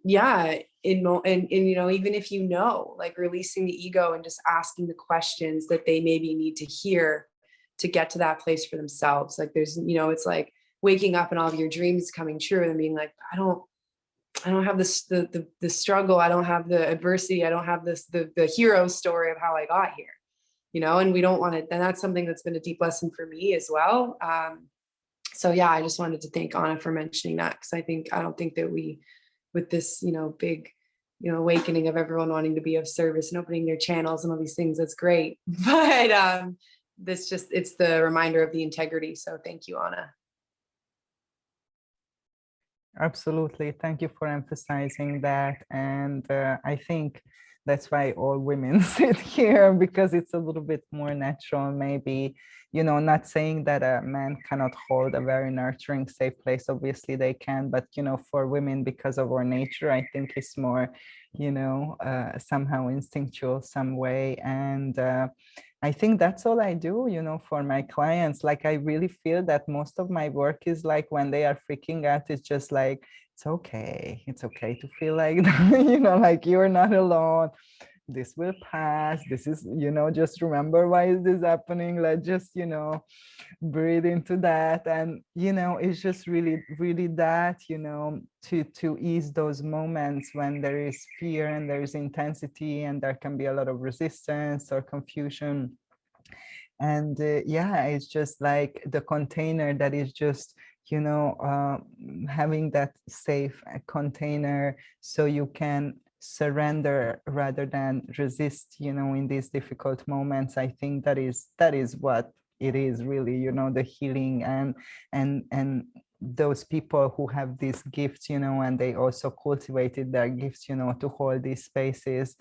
yeah, and you know, even if you know, like, releasing the ego and just asking the questions that they maybe need to hear to get to that place for themselves. Like, there's, you know, it's like waking up and all of your dreams coming true and being like, I don't have this, the struggle, I don't have the adversity, I don't have this, the hero story of how I got here, you know. And we don't want to, and that's something that's been a deep lesson for me as well. So yeah, I just wanted to thank Anna for mentioning that, because I don't think that we, with this, you know, big, you know, awakening of everyone wanting to be of service and opening their channels and all these things, that's great. But this just, it's the reminder of the integrity. So thank you, Anna. Absolutely. Thank you for emphasizing that. And I think that's why all women sit here, because it's a little bit more natural, maybe, you know, not saying that a man cannot hold a very nurturing, safe place. Obviously they can, but, you know, for women, because of our nature, I think it's more, you know, somehow instinctual some way. And I think that's all I do, you know, for my clients. Like, I really feel that most of my work is like, when they are freaking out, it's just like, it's okay. It's okay to feel like, you know, like, you're not alone. This will pass. This is, you know, just remember, why is this happening? Let's just, you know, breathe into that. And, you know, it's just really, really that, you know, to ease those moments when there is fear and there is intensity and there can be a lot of resistance or confusion. And yeah, it's just like the container that is just, you know, having that safe container so you can surrender rather than resist, you know, in these difficult moments. I think that is what it is really, you know, the healing. And those people who have these gifts, you know, and they also cultivated their gifts, you know, to hold these spaces,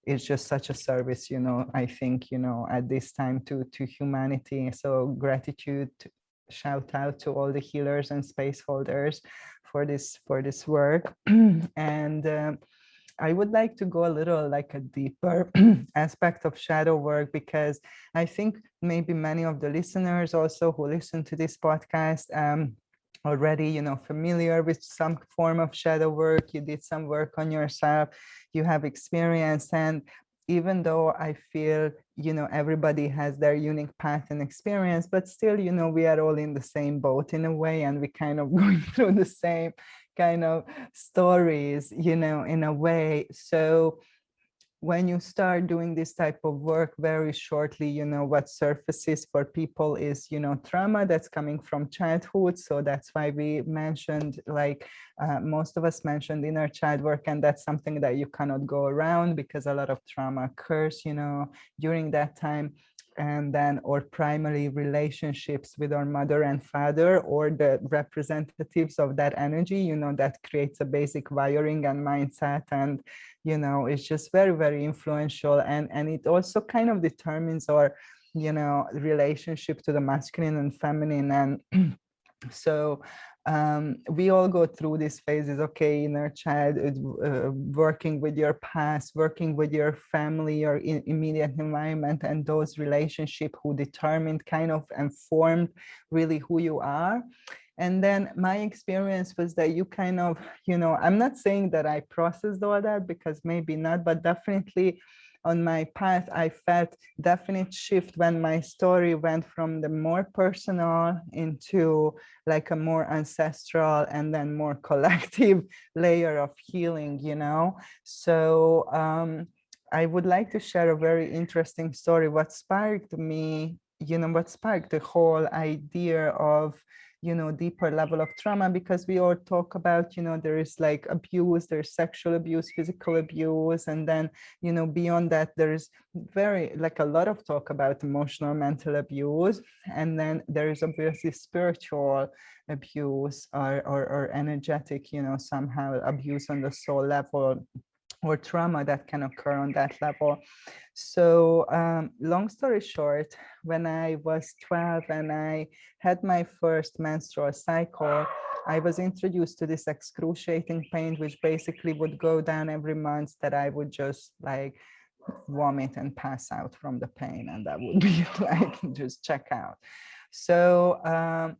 it's just such a service, you know, I think, you know, at this time to humanity. So gratitude, shout out to all the healers and space holders for this work. And I would like to go a little like a deeper aspect of shadow work, because I think maybe many of the listeners also who listen to this podcast already, you know, familiar with some form of shadow work. You did some work on yourself, you have experience. And even though I feel, you know, everybody has their unique path and experience, but still, you know, we are all in the same boat in a way, and we kind of going through the same kind of stories, you know, in a way. So when you start doing this type of work, very shortly, you know, what surfaces for people is, you know, trauma that's coming from childhood. So that's why we mentioned, like, most of us mentioned inner child work, and that's something that you cannot go around, because a lot of trauma occurs, you know, during that time. And then, or primary relationships with our mother and father, or the representatives of that energy, you know, that creates a basic wiring and mindset. And, you know, it's just very, very influential. And it also kind of determines our relationship to the masculine and feminine. And so we all go through these phases, okay, inner child, working with your past, working with your family, your immediate environment, and those relationships who determined kind of and formed really who you are. And then my experience was that you kind of, I'm not saying that I processed all that, because maybe not, but definitely on my path, I felt definite shift when my story went from the more personal into like a more ancestral and then more collective layer of healing, So I would like to share a very interesting story. What sparked me, what sparked the whole idea of deeper level of trauma, because we all talk about, there is like abuse, there's sexual abuse, physical abuse, and then, beyond that, there's very like a lot of talk about emotional, mental abuse. And then there is obviously spiritual abuse or energetic, somehow abuse on the soul level, or trauma that can occur on that level. So long story short, when I was 12 and I had my first menstrual cycle, I was introduced to this excruciating pain, which basically would go down every month, that I would just like vomit and pass out from the pain, and that would be like just check out. So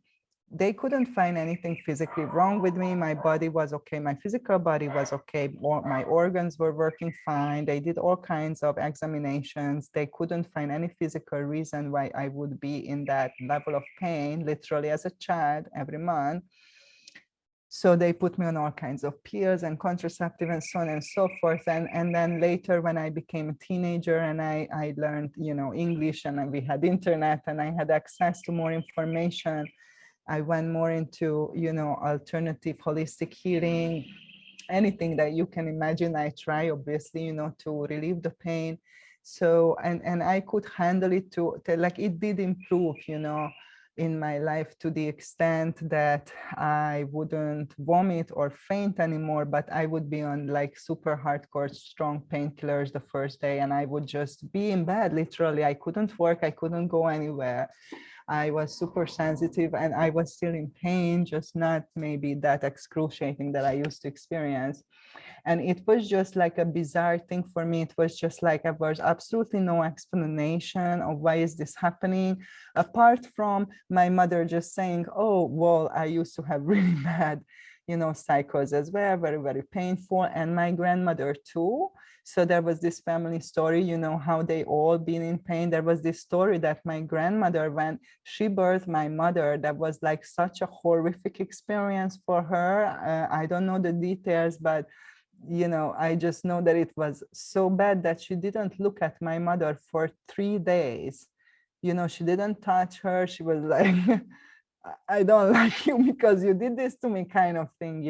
they couldn't find anything physically wrong with me. My body was okay. My physical body was okay. My organs were working fine. They did all kinds of examinations. They couldn't find any physical reason why I would be in that level of pain, literally as a child every month. So they put me on all kinds of pills and contraceptive and so on and so forth. And then later, when I became a teenager and I learned, English, and we had internet and I had access to more information, I went more into, alternative holistic healing, anything that you can imagine. I try, obviously, to relieve the pain. So, and I could handle it to like, it did improve, in my life, to the extent that I wouldn't vomit or faint anymore, but I would be on like super hardcore, strong painkillers the first day. And I would just be in bed, literally. I couldn't work. I couldn't go anywhere. I was super sensitive and I was still in pain, just not maybe that excruciating that I used to experience. And it was just like a bizarre thing for me. It was just like, there was absolutely no explanation of why is this happening, apart from my mother just saying, oh, well, I used to have really bad, cycles as well, very, very painful. And my grandmother too. So there was this family story, how they all been in pain. There was this story that my grandmother, when she birthed my mother, that was like such a horrific experience for her. I don't know the details, but I just know that it was so bad that she didn't look at my mother for 3 days. She didn't touch her. She was like, I don't like you because you did this to me, kind of thing,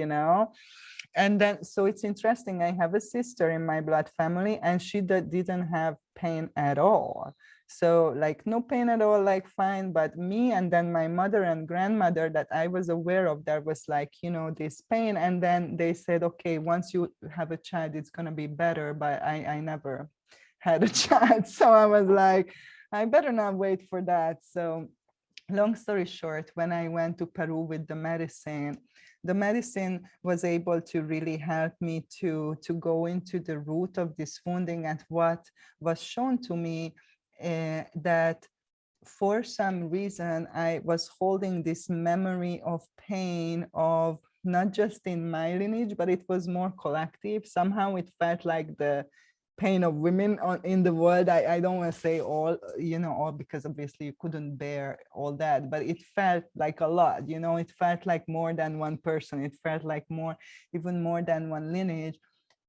And then, so it's interesting. I have a sister in my blood family, and she didn't have pain at all. So like no pain at all, like fine. But me, and then my mother and grandmother that I was aware of, there was like, this pain. And then they said, okay, once you have a child, it's going to be better. But I never had a child. So I was like, I better not wait for that. So long story short, when I went to Peru with the medicine was able to really help me to go into the root of this wounding. And what was shown to me that for some reason, I was holding this memory of pain of not just in my lineage, but it was more collective. Somehow it felt like the pain of women in the world. I don't want to say all, all, because obviously you couldn't bear all that, but it felt like a lot, it felt like more than one person. It felt like even more than one lineage.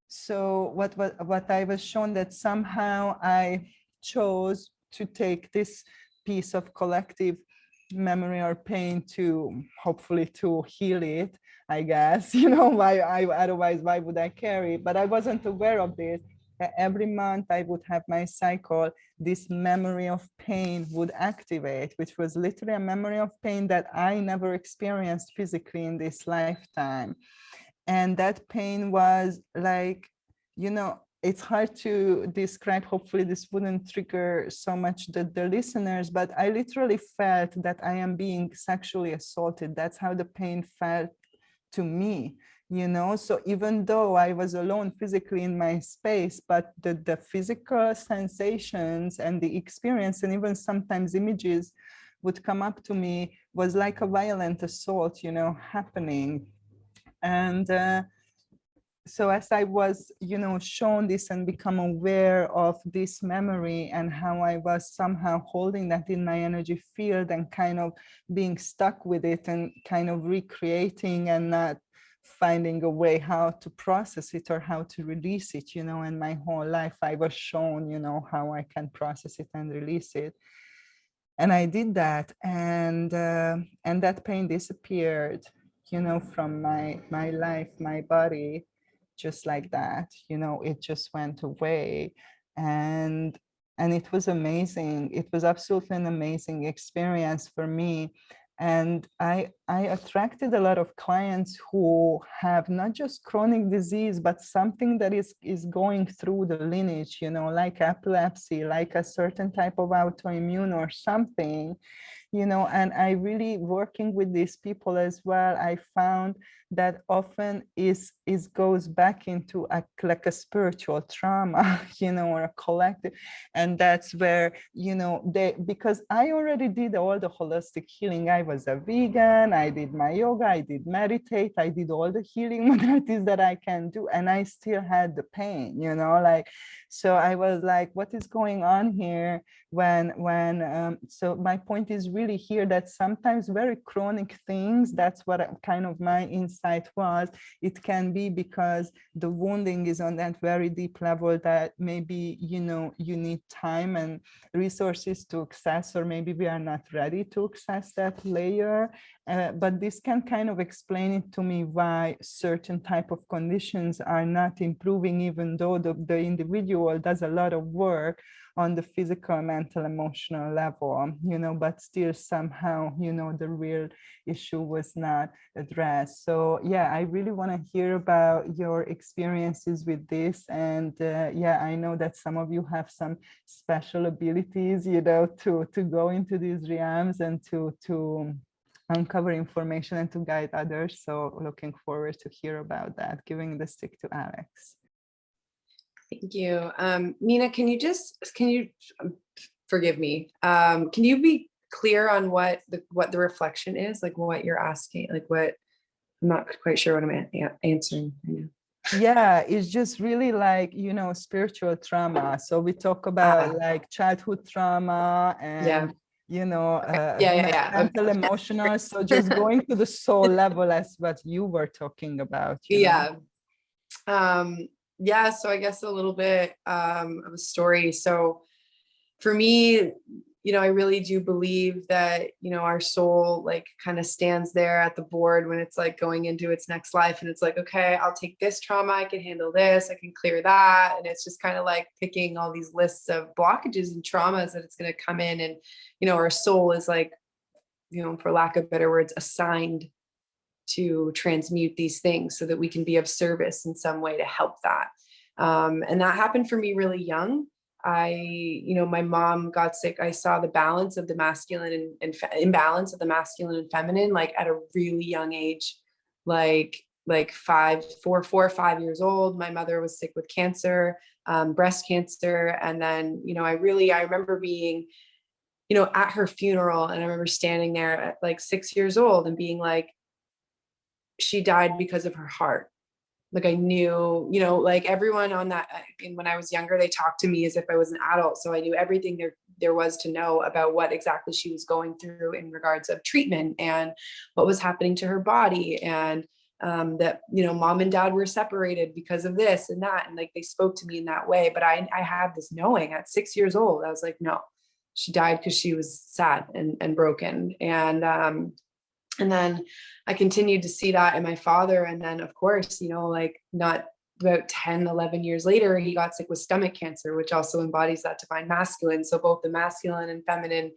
So what I was shown, that somehow I chose to take this piece of collective memory or pain to hopefully to heal it, I guess, why otherwise why would I carry? But I wasn't aware of this. Every month I would have my cycle, this memory of pain would activate, which was literally a memory of pain that I never experienced physically in this lifetime. And that pain was like, it's hard to describe. Hopefully this wouldn't trigger so much the listeners, but I literally felt that I am being sexually assaulted. That's how the pain felt to me, you know. So even though I was alone physically in my space, but the physical sensations and the experience, and even sometimes images would come up to me, was like a violent assault, you know, happening. And so as I was, you know, shown this and become aware of this memory and how I was somehow holding that in my energy field and kind of being stuck with it and kind of recreating and not finding a way how to process it or how to release it, you know. And my whole life I was shown, you know, how I can process it and release it. And I did that, and that pain disappeared, you know, from my life, my body, just like that, you know. It just went away, and it was amazing. It was absolutely an amazing experience for me. And I attracted a lot of clients who have not just chronic disease, but something that is going through the lineage, you know, like epilepsy, like a certain type of autoimmune or something, you know. And I really, working with these people as well, I found that often is goes back into like a spiritual trauma, you know, or a collective. And that's where, you know, because I already did all the holistic healing. I was a vegan, I did my yoga, I did meditate, I did all the healing modalities that I can do, and I still had the pain, you know, like. So I was like, what is going on here? So my point is really here that sometimes very chronic things, that's what kind of my insight was. It can be because the wounding is on that very deep level that maybe, you know, you need time and resources to access, or maybe we are not ready to access that layer. But this can kind of explain it to me why certain type of conditions are not improving, even though the individual does a lot of work on the physical, mental, emotional level, you know, but still somehow, you know, the real issue was not addressed. So yeah, I really want to hear about your experiences with this. And yeah, I know that some of you have some special abilities, you know, to go into these realms and to uncover information and to guide others. So looking forward to hear about that. Giving the stick to Alex. Thank you. Nina, can you forgive me? Can you be clear on what the reflection is, like what you're asking, like what, I'm not quite sure what I'm answering right now. Yeah, it's just really like, you know, spiritual trauma. So we talk about like childhood trauma and, you know, mental, emotional. So just going to the soul level as what you were talking about. You know? Yeah, so I guess a little bit of a story. So for me, you know, I really do believe that, you know, our soul like kind of stands there at the board when it's like going into its next life. And it's like, okay, I'll take this trauma. I can handle this. I can clear that. And it's just kind of like picking all these lists of blockages and traumas that it's going to come in. And, you know, our soul is like, you know, for lack of better words, assigned to transmute these things so that we can be of service in some way to help that. And that happened for me really young. You know, my mom got sick. I saw the balance of the masculine and imbalance of the masculine and feminine, like at a really young age, like 4 or 5 years old. My mother was sick with cancer, breast cancer. And then, you know, I remember being, you know, at her funeral, and I remember standing there at like 6 years old and being like, she died because of her heart. Like I knew, you know, like everyone on that, and when I was younger, they talked to me as if I was an adult. So I knew everything there was to know about what exactly she was going through in regards of treatment and what was happening to her body. And that, you know, mom and dad were separated because of this and that. And like, they spoke to me in that way. But I had this knowing at 6 years old. I was like, no, she died because she was sad and broken. And then I continued to see that in my father. And then of course, you know, like not about 10, 11 years later, he got sick with stomach cancer, which also embodies that divine masculine. So both the masculine and feminine,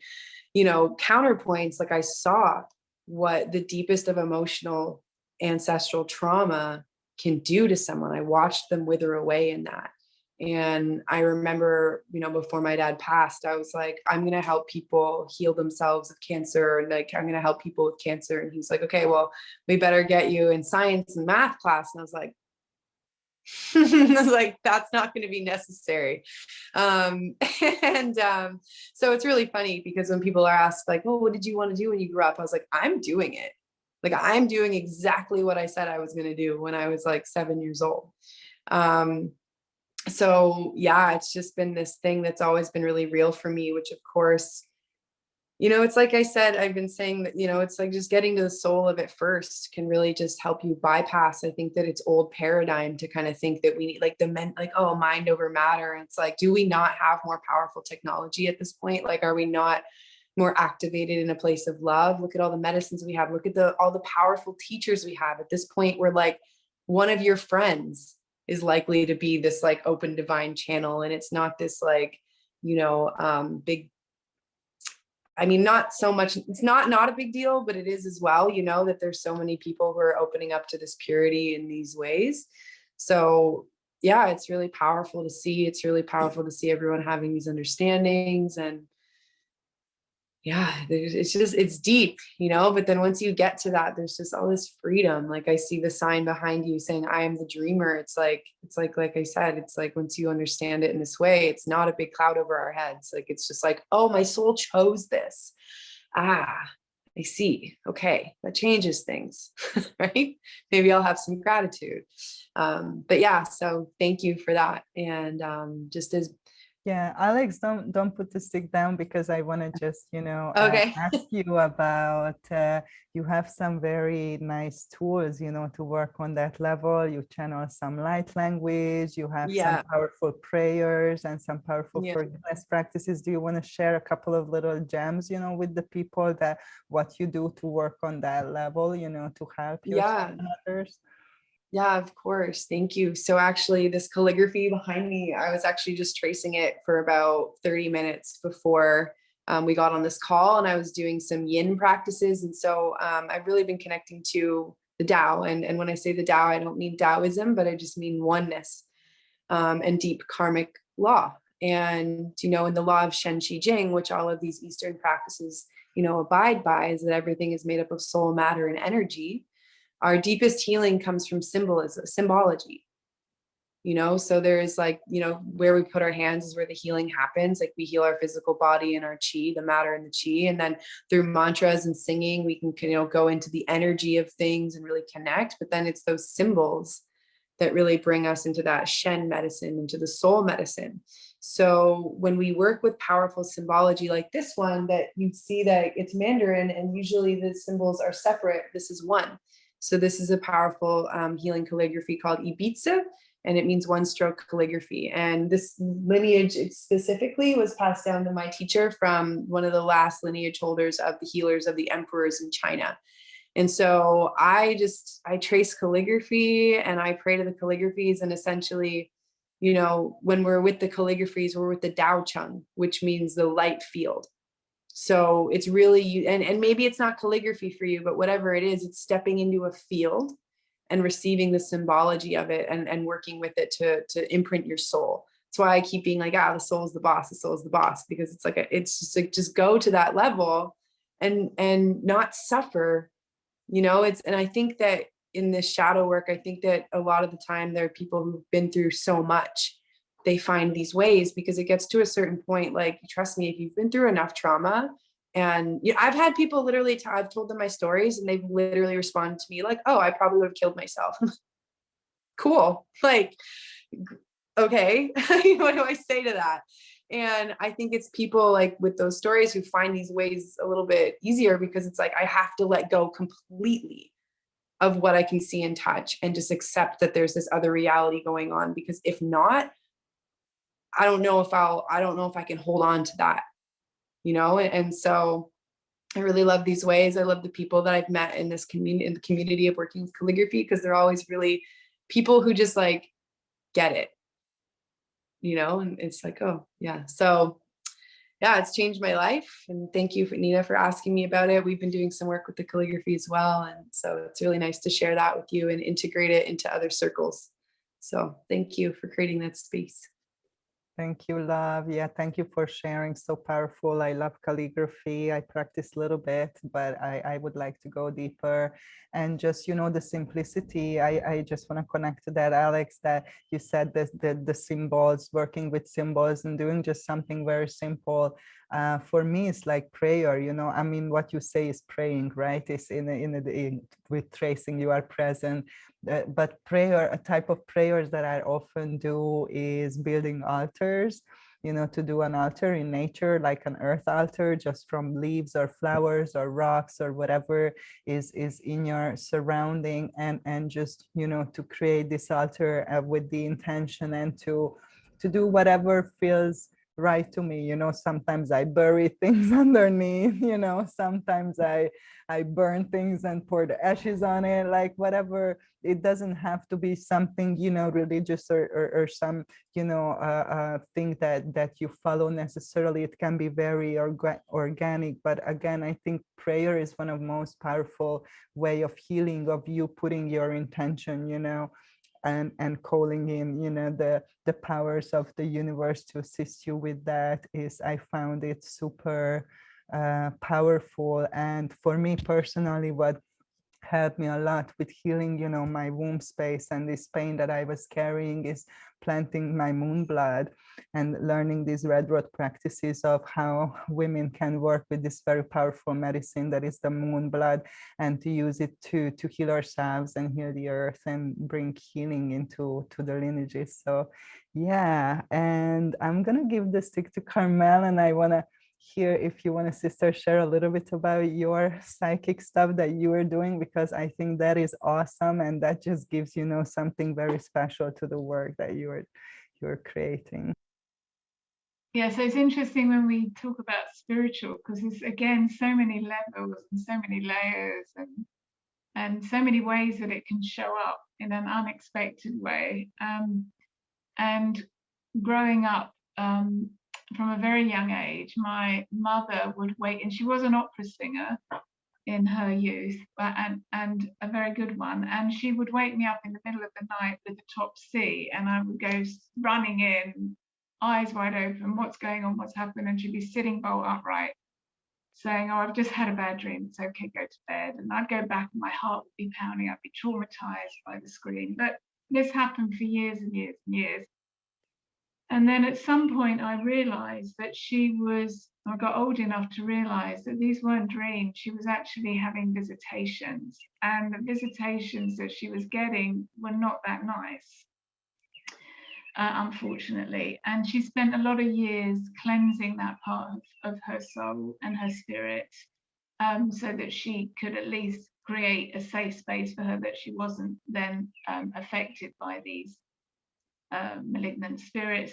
you know, counterpoints, like I saw what the deepest of emotional ancestral trauma can do to someone. I watched them wither away in that. And I remember, you know, before my dad passed, I was like, I'm going to help people heal themselves of cancer. And like, I'm going to help people with cancer. And he's like, okay, well, we better get you in science and math class. And I was like, I was like, that's not going to be necessary. And so it's really funny because when people are asked like, oh, what did you want to do when you grew up? I was like, I'm doing it. Like, I'm doing exactly what I said I was going to do when I was like 7 years old. So yeah, it's just been this thing that's always been really real for me, which of course, you know, it's like I said, I've been saying that, you know, it's like just getting to the soul of it first can really just help you bypass. I think that it's old paradigm to kind of think that we need like oh, mind over matter. And it's like, do we not have more powerful technology at this point? Like, are we not more activated in a place of love? Look at all the medicines we have. Look at all the powerful teachers we have at this point. Where like one of your friends is likely to be this like open divine channel. And it's not this like, you know, big, I mean, not so much, it's not a big deal, but it is as well, you know, that there's so many people who are opening up to this purity in these ways. So yeah, it's really powerful to see. It's really powerful to see everyone having these understandings. And yeah, it's deep, you know, but then once you get to that, there's just all this freedom. Like I see the sign behind you saying, I am the dreamer. It's like I said, it's like, once you understand it in this way, it's not a big cloud over our heads. Like, it's just like, oh, my soul chose this. Ah, I see. Okay. That changes things, right? Maybe I'll have some gratitude. But yeah, so thank you for that. And just as Yeah, Alex, don't put the stick down, because I want to just, you know, okay. ask you about, you have some very nice tools, you know, to work on that level. You channel some light language, you have some Yeah. powerful prayers and some powerful Yeah. forgiveness practices. Do you want to share a couple of little gems, you know, with the people, that what you do to work on that level, you know, to help yourself and others? Yeah, of course. Thank you. So actually this calligraphy behind me, I was actually just tracing it for about 30 minutes before we got on this call, and I was doing some yin practices. And so I've really been connecting to the Tao. And when I say the Tao, I don't mean Taoism, but I just mean oneness and deep karmic law. And, you know, in the law of Shen Qi Jing, which all of these Eastern practices, you know, abide by, is that everything is made up of soul, matter, and energy. Our deepest healing comes from symbology, you know. So there's like, you know, where we put our hands is where the healing happens. Like we heal our physical body and our chi, the matter and the chi. And then through mantras and singing, we can, you know, go into the energy of things and really connect. But then it's those symbols that really bring us into that Shen medicine, into the soul medicine. So when we work with powerful symbology like this one, that you see that it's Mandarin and usually the symbols are separate, this is one. So this is a powerful healing calligraphy called Ibiza, and it means one stroke calligraphy. And this lineage specifically was passed down to my teacher from one of the last lineage holders of the healers of the emperors in China. And so I trace calligraphy and I pray to the calligraphies, and essentially, you know, when we're with the calligraphies, we're with the Tao Cheng, which means the light field. So it's really, and maybe it's not calligraphy for you, but whatever it is, it's stepping into a field and receiving the symbology of it and working with it to imprint your soul. That's why I keep being like, the soul is the boss, the soul is the boss, because it's like, it's just like, just go to that level and not suffer, you know. And I think that in this shadow work, I think that a lot of the time there are people who've been through so much, they find these ways, because it gets to a certain point, like, trust me, if you've been through enough trauma, and you know, I've had people literally, I've told them my stories and they've literally responded to me like, oh, I probably would have killed myself. Cool. Like, okay, what do I say to that? And I think it's people like with those stories who find these ways a little bit easier, because it's like, I have to let go completely of what I can see and touch and just accept that there's this other reality going on, because if not, I don't know if I can hold on to that, you know? And so I really love these ways. I love the people that I've met in this community, in the community of working with calligraphy, because they're always really people who just like get it, you know? And it's like, oh yeah. So yeah, it's changed my life. And thank you, Nina, for asking me about it. We've been doing some work with the calligraphy as well. And so it's really nice to share that with you and integrate it into other circles. So thank you for creating that space. Thank you, love. Yeah, thank you for sharing. So powerful. I love calligraphy. I practice a little bit, but I would like to go deeper. And just, you know, the simplicity. I just want to connect to that, Alex, that you said that the symbols, working with symbols and doing just something very simple. For me, it's like prayer, you know. I mean, what you say is praying, right? It's with tracing, you are present. But prayer, a type of prayers that I often do is building altars, you know, to do an altar in nature, like an earth altar, just from leaves or flowers or rocks or whatever is in your surrounding, and just, you know, to create this altar with the intention and to do whatever feels right to me. You know, sometimes I bury things underneath, you know, sometimes I burn things and pour the ashes on it, like whatever. It doesn't have to be something, you know, religious or some, you know, thing that you follow necessarily. It can be very organic. But again, I think prayer is one of the most powerful way of healing, of you putting your intention, you know, and calling in, you know, the powers of the universe to assist you with that. Is, I found it super powerful. And for me personally, what helped me a lot with healing, you know, my womb space and this pain that I was carrying, is planting my moon blood and learning these red rod practices of how women can work with this very powerful medicine that is the moon blood, and to use it to heal ourselves and heal the earth and bring healing into the lineages. So yeah, and I'm gonna give the stick to Carmel, and I want to hear if you want to, sister, share a little bit about your psychic stuff that you are doing, because I think that is awesome, and that just gives, you know, something very special to the work that you're creating. Yeah, so it's interesting when we talk about spiritual, because there's again so many levels and so many layers and so many ways that it can show up in an unexpected way. And growing up, from a very young age, my mother would wait, and she was an opera singer in her youth, and a very good one. And she would wake me up in the middle of the night with the top C, and I would go running in, eyes wide open, what's going on, what's happened? And she'd be sitting bolt upright, saying, oh, I've just had a bad dream, it's okay, go to bed. And I'd go back and my heart would be pounding, I'd be traumatized by the scream. But this happened for years and years and years. And then at some point I realized that I got old enough to realize that these weren't dreams. She was actually having visitations, and the visitations that she was getting were not that nice, unfortunately. And she spent a lot of years cleansing that part of her soul and her spirit, so that she could at least create a safe space for her, that she wasn't then affected by these malignant spirits.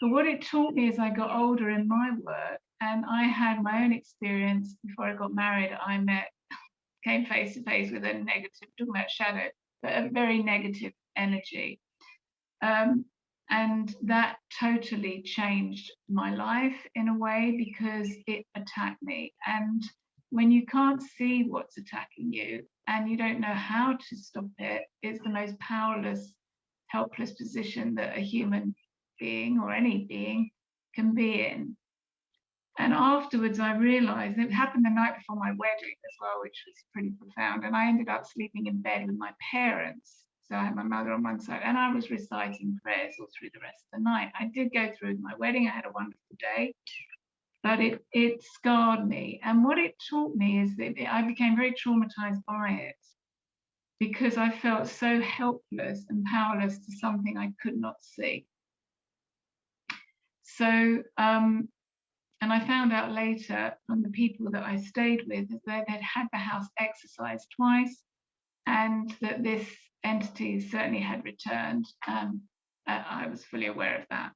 But what it taught me as I got older in my work, and I had my own experience before I got married, came face to face with a negative, talking about shadow, but a very negative energy. And that totally changed my life in a way, because it attacked me. And when you can't see what's attacking you and you don't know how to stop it, it's the most powerless, helpless position that a human being or any being can be in. And afterwards I realized, it happened the night before my wedding as well, which was pretty profound, and I ended up sleeping in bed with my parents. So I had my mother on one side, and I was reciting prayers all through the rest of the night. I did go through my wedding, I had a wonderful day, but it scarred me. And what it taught me is that I became very traumatized by it, because I felt so helpless and powerless to something I could not see. So, and I found out later from the people that I stayed with that they'd had the house exorcised twice, and that this entity certainly had returned. I was fully aware of that.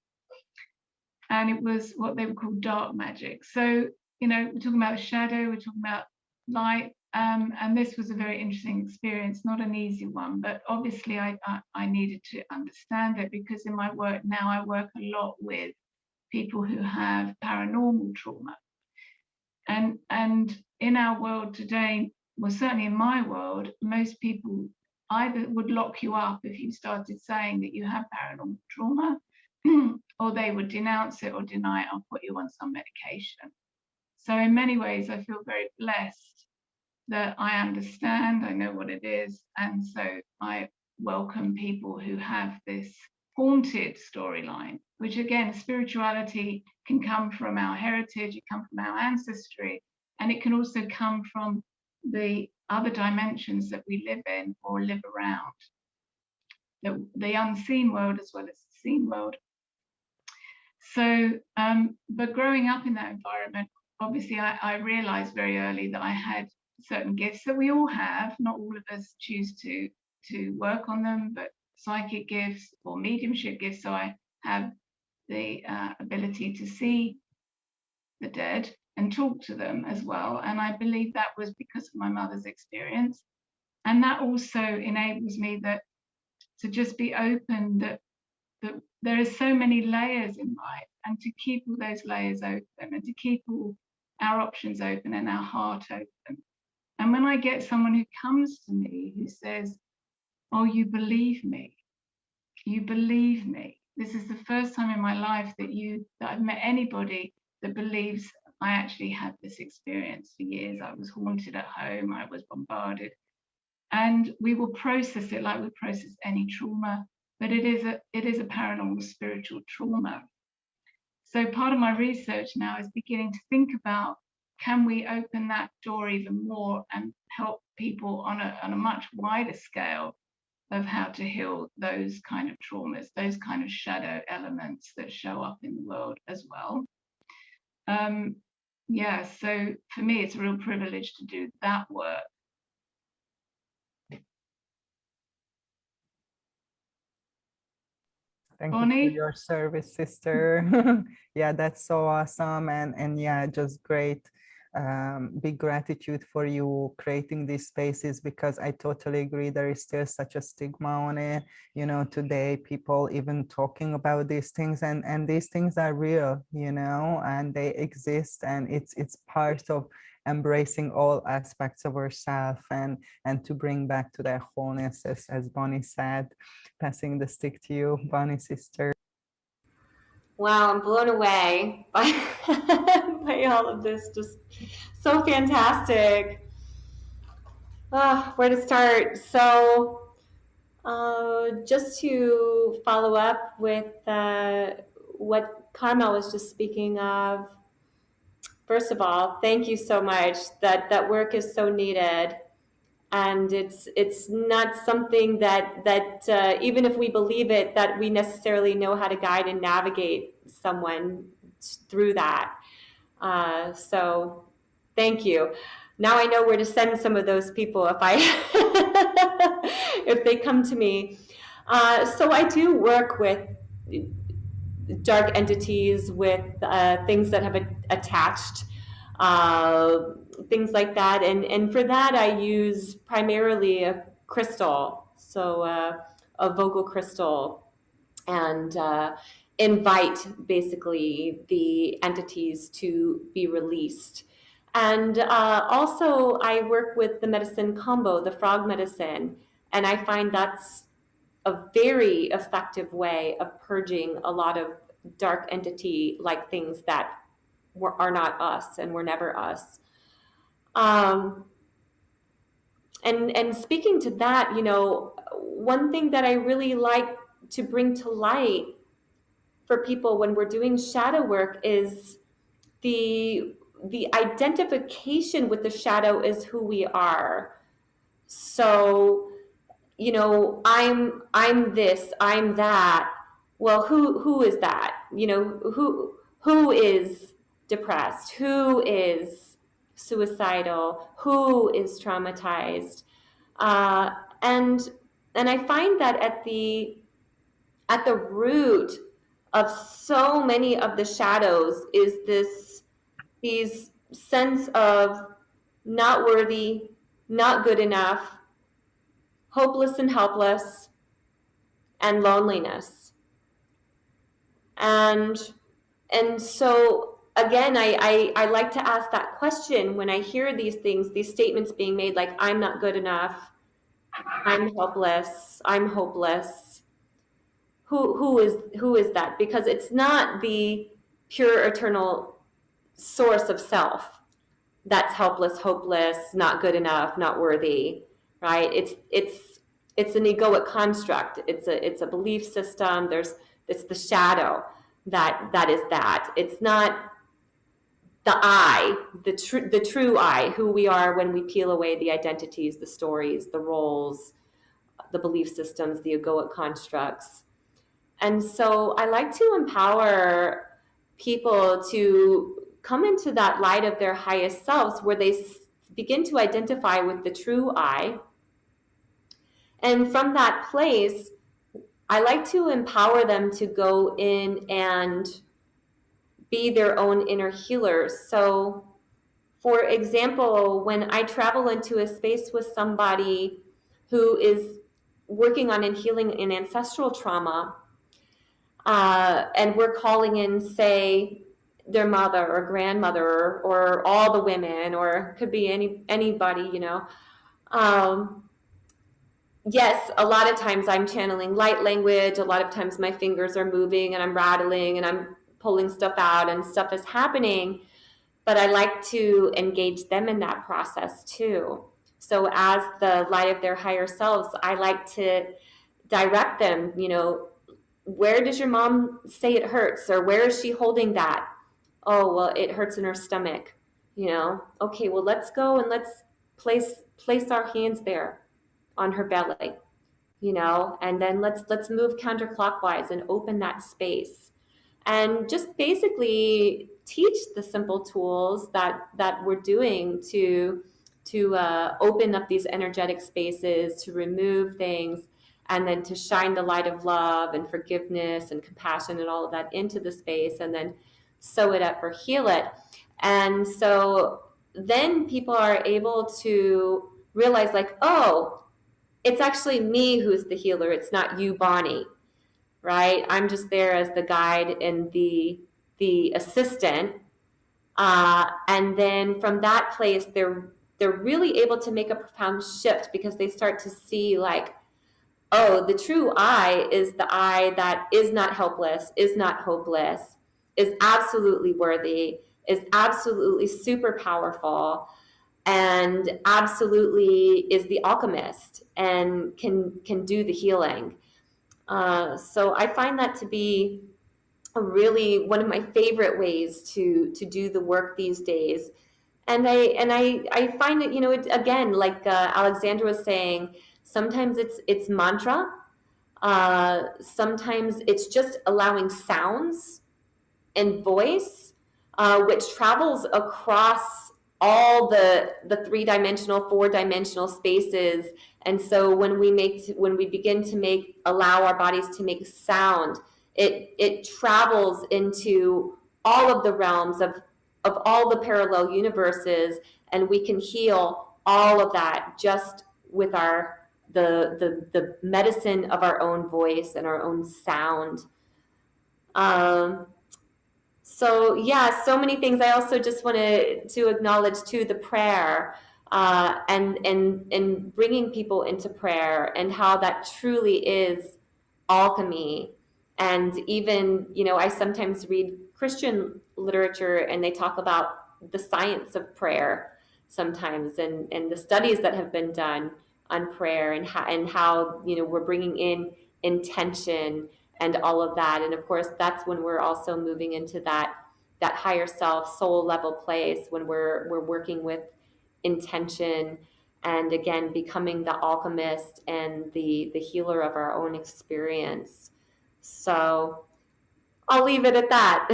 And it was what they would call dark magic. So, you know, we're talking about the shadow, we're talking about light, and this was a very interesting experience, not an easy one, but obviously I needed to understand it, because in my work now I work a lot with people who have paranormal trauma. And in our world today, well, certainly in my world, most people either would lock you up if you started saying that you have paranormal trauma, or they would denounce it or deny it. I'll put you on some medication. So in many ways, I feel very blessed that I understand, I know what it is. And so I welcome people who have this haunted storyline, which again, spirituality can come from our heritage, it can come from our ancestry, and it can also come from the other dimensions that we live in or live around, the unseen world as well as the seen world. So, but growing up in that environment, obviously I realized very early that I had certain gifts that we all have. Not all of us choose to work on them, but psychic gifts or mediumship gifts. So I have the ability to see the dead and talk to them as well. And I believe that was because of my mother's experience. And that also enables me to just be open that there are so many layers in life, and to keep all those layers open and to keep all our options open and our heart open. And when I get someone who comes to me who says, oh, you believe me, this is the first time in my life that I've met anybody that believes I actually had this experience. For years I was haunted at home, I was bombarded, and we will process it like we process any trauma, but it is a paranormal spiritual trauma. So part of my research now is beginning to think about, can we open that door even more and help people on a much wider scale of how to heal those kind of traumas, those kind of shadow elements that show up in the world as well. Yeah, so for me, it's a real privilege to do that work. Thank Bonnie? you for your service, sister. Yeah, that's so awesome. And yeah, just great. Big gratitude for you creating these spaces, because I totally agree there is still such a stigma on it. You know, today people even talking about these things, and these things are real, you know, and they exist, and it's part of embracing all aspects of ourselves and to bring back to that wholeness, as Bonnie said. Passing the stick to you, Bonnie, sister. Wow, I'm blown away by by all of this. Just so fantastic. Where to start? So, just to follow up with what Carmel was just speaking of. First of all, thank you so much. That work is so needed, and it's not something that even if we believe it, that we necessarily know how to guide and navigate someone through that. So thank you. Now I know where to send some of those people if I if they come to me. So I do work with dark entities, with things that have attached, things like that. And for that, I use primarily a crystal, so a vocal crystal, and invite basically the entities to be released. And also, I work with the medicine combo, the frog medicine, and I find that's a very effective way of purging a lot of dark entity like things that are not us and were never us. And speaking to that, you know, one thing that I really like to bring to light for people when we're doing shadow work is the identification with the shadow is who we are. So, you know, I'm this, I'm that. Well, who is that? You know, who is depressed? Who is suicidal? Who is traumatized? Uh, and and I find that at the root of so many of the shadows is these sense of not worthy, not good enough, hopeless and helpless, and loneliness. And so again, I like to ask that question when I hear these things, these statements being made, like, I'm not good enough, I'm helpless, I'm hopeless. who is that? Because it's not the pure eternal source of self that's helpless, hopeless, not good enough, not worthy, right? It's an egoic construct. It's a belief system. It's the shadow that is that. It's not the I, the true I, who we are when we peel away the identities, the stories, the roles, the belief systems, the egoic constructs. And so I like to empower people to come into that light of their highest selves where they begin to identify with the true I. And from that place, I like to empower them to go in and be their own inner healers. So, for example, when I travel into a space with somebody who is working on and healing an ancestral trauma, and we're calling in, say, their mother or grandmother or all the women, or could be anybody, you know. Yes, a lot of times I'm channeling light language. A lot of times my fingers are moving and I'm rattling and I'm pulling stuff out and stuff is happening. But I like to engage them in that process too. So as the light of their higher selves, I like to direct them, you know, where does your mom say it hurts? Or where is she holding that? Oh, well, it hurts in her stomach, you know. Okay, well, let's go and let's place our hands there on her belly, you know, and then let's move counterclockwise and open that space. And just basically teach the simple tools that we're doing to open up these energetic spaces, to remove things, and then to shine the light of love and forgiveness and compassion and all of that into the space, and then sew it up or heal it. And so then people are able to realize, like, oh, it's actually me who's the healer. It's not you, Bonnie, right? I'm just there as the guide and the assistant. And then from that place, they're really able to make a profound shift because they start to see, like, oh, the true I is the I that is not helpless, is not hopeless, is absolutely worthy, is absolutely super powerful, and absolutely is the alchemist and can do the healing. So I find that to be really one of my favorite ways to do the work these days. And I find that, you know, it, again, like Alexandra was saying, sometimes it's mantra. Sometimes it's just allowing sounds and voice, which travels across all the 3-dimensional, 4-dimensional spaces. And so when we begin to allow our bodies to make sound, it travels into all of the realms of all the parallel universes, and we can heal all of that just with the medicine of our own voice and our own sound. So yeah, so many things. I also just wanted to acknowledge too the prayer, and bringing people into prayer, and how that truly is alchemy. And even, you know, I sometimes read Christian literature and they talk about the science of prayer sometimes, and the studies that have been done on prayer, and how you know, we're bringing in intention and all of that. And of course, that's when we're also moving into that higher self, soul level place, when we're working with intention, and again, becoming the alchemist and the healer of our own experience. So I'll leave it at that.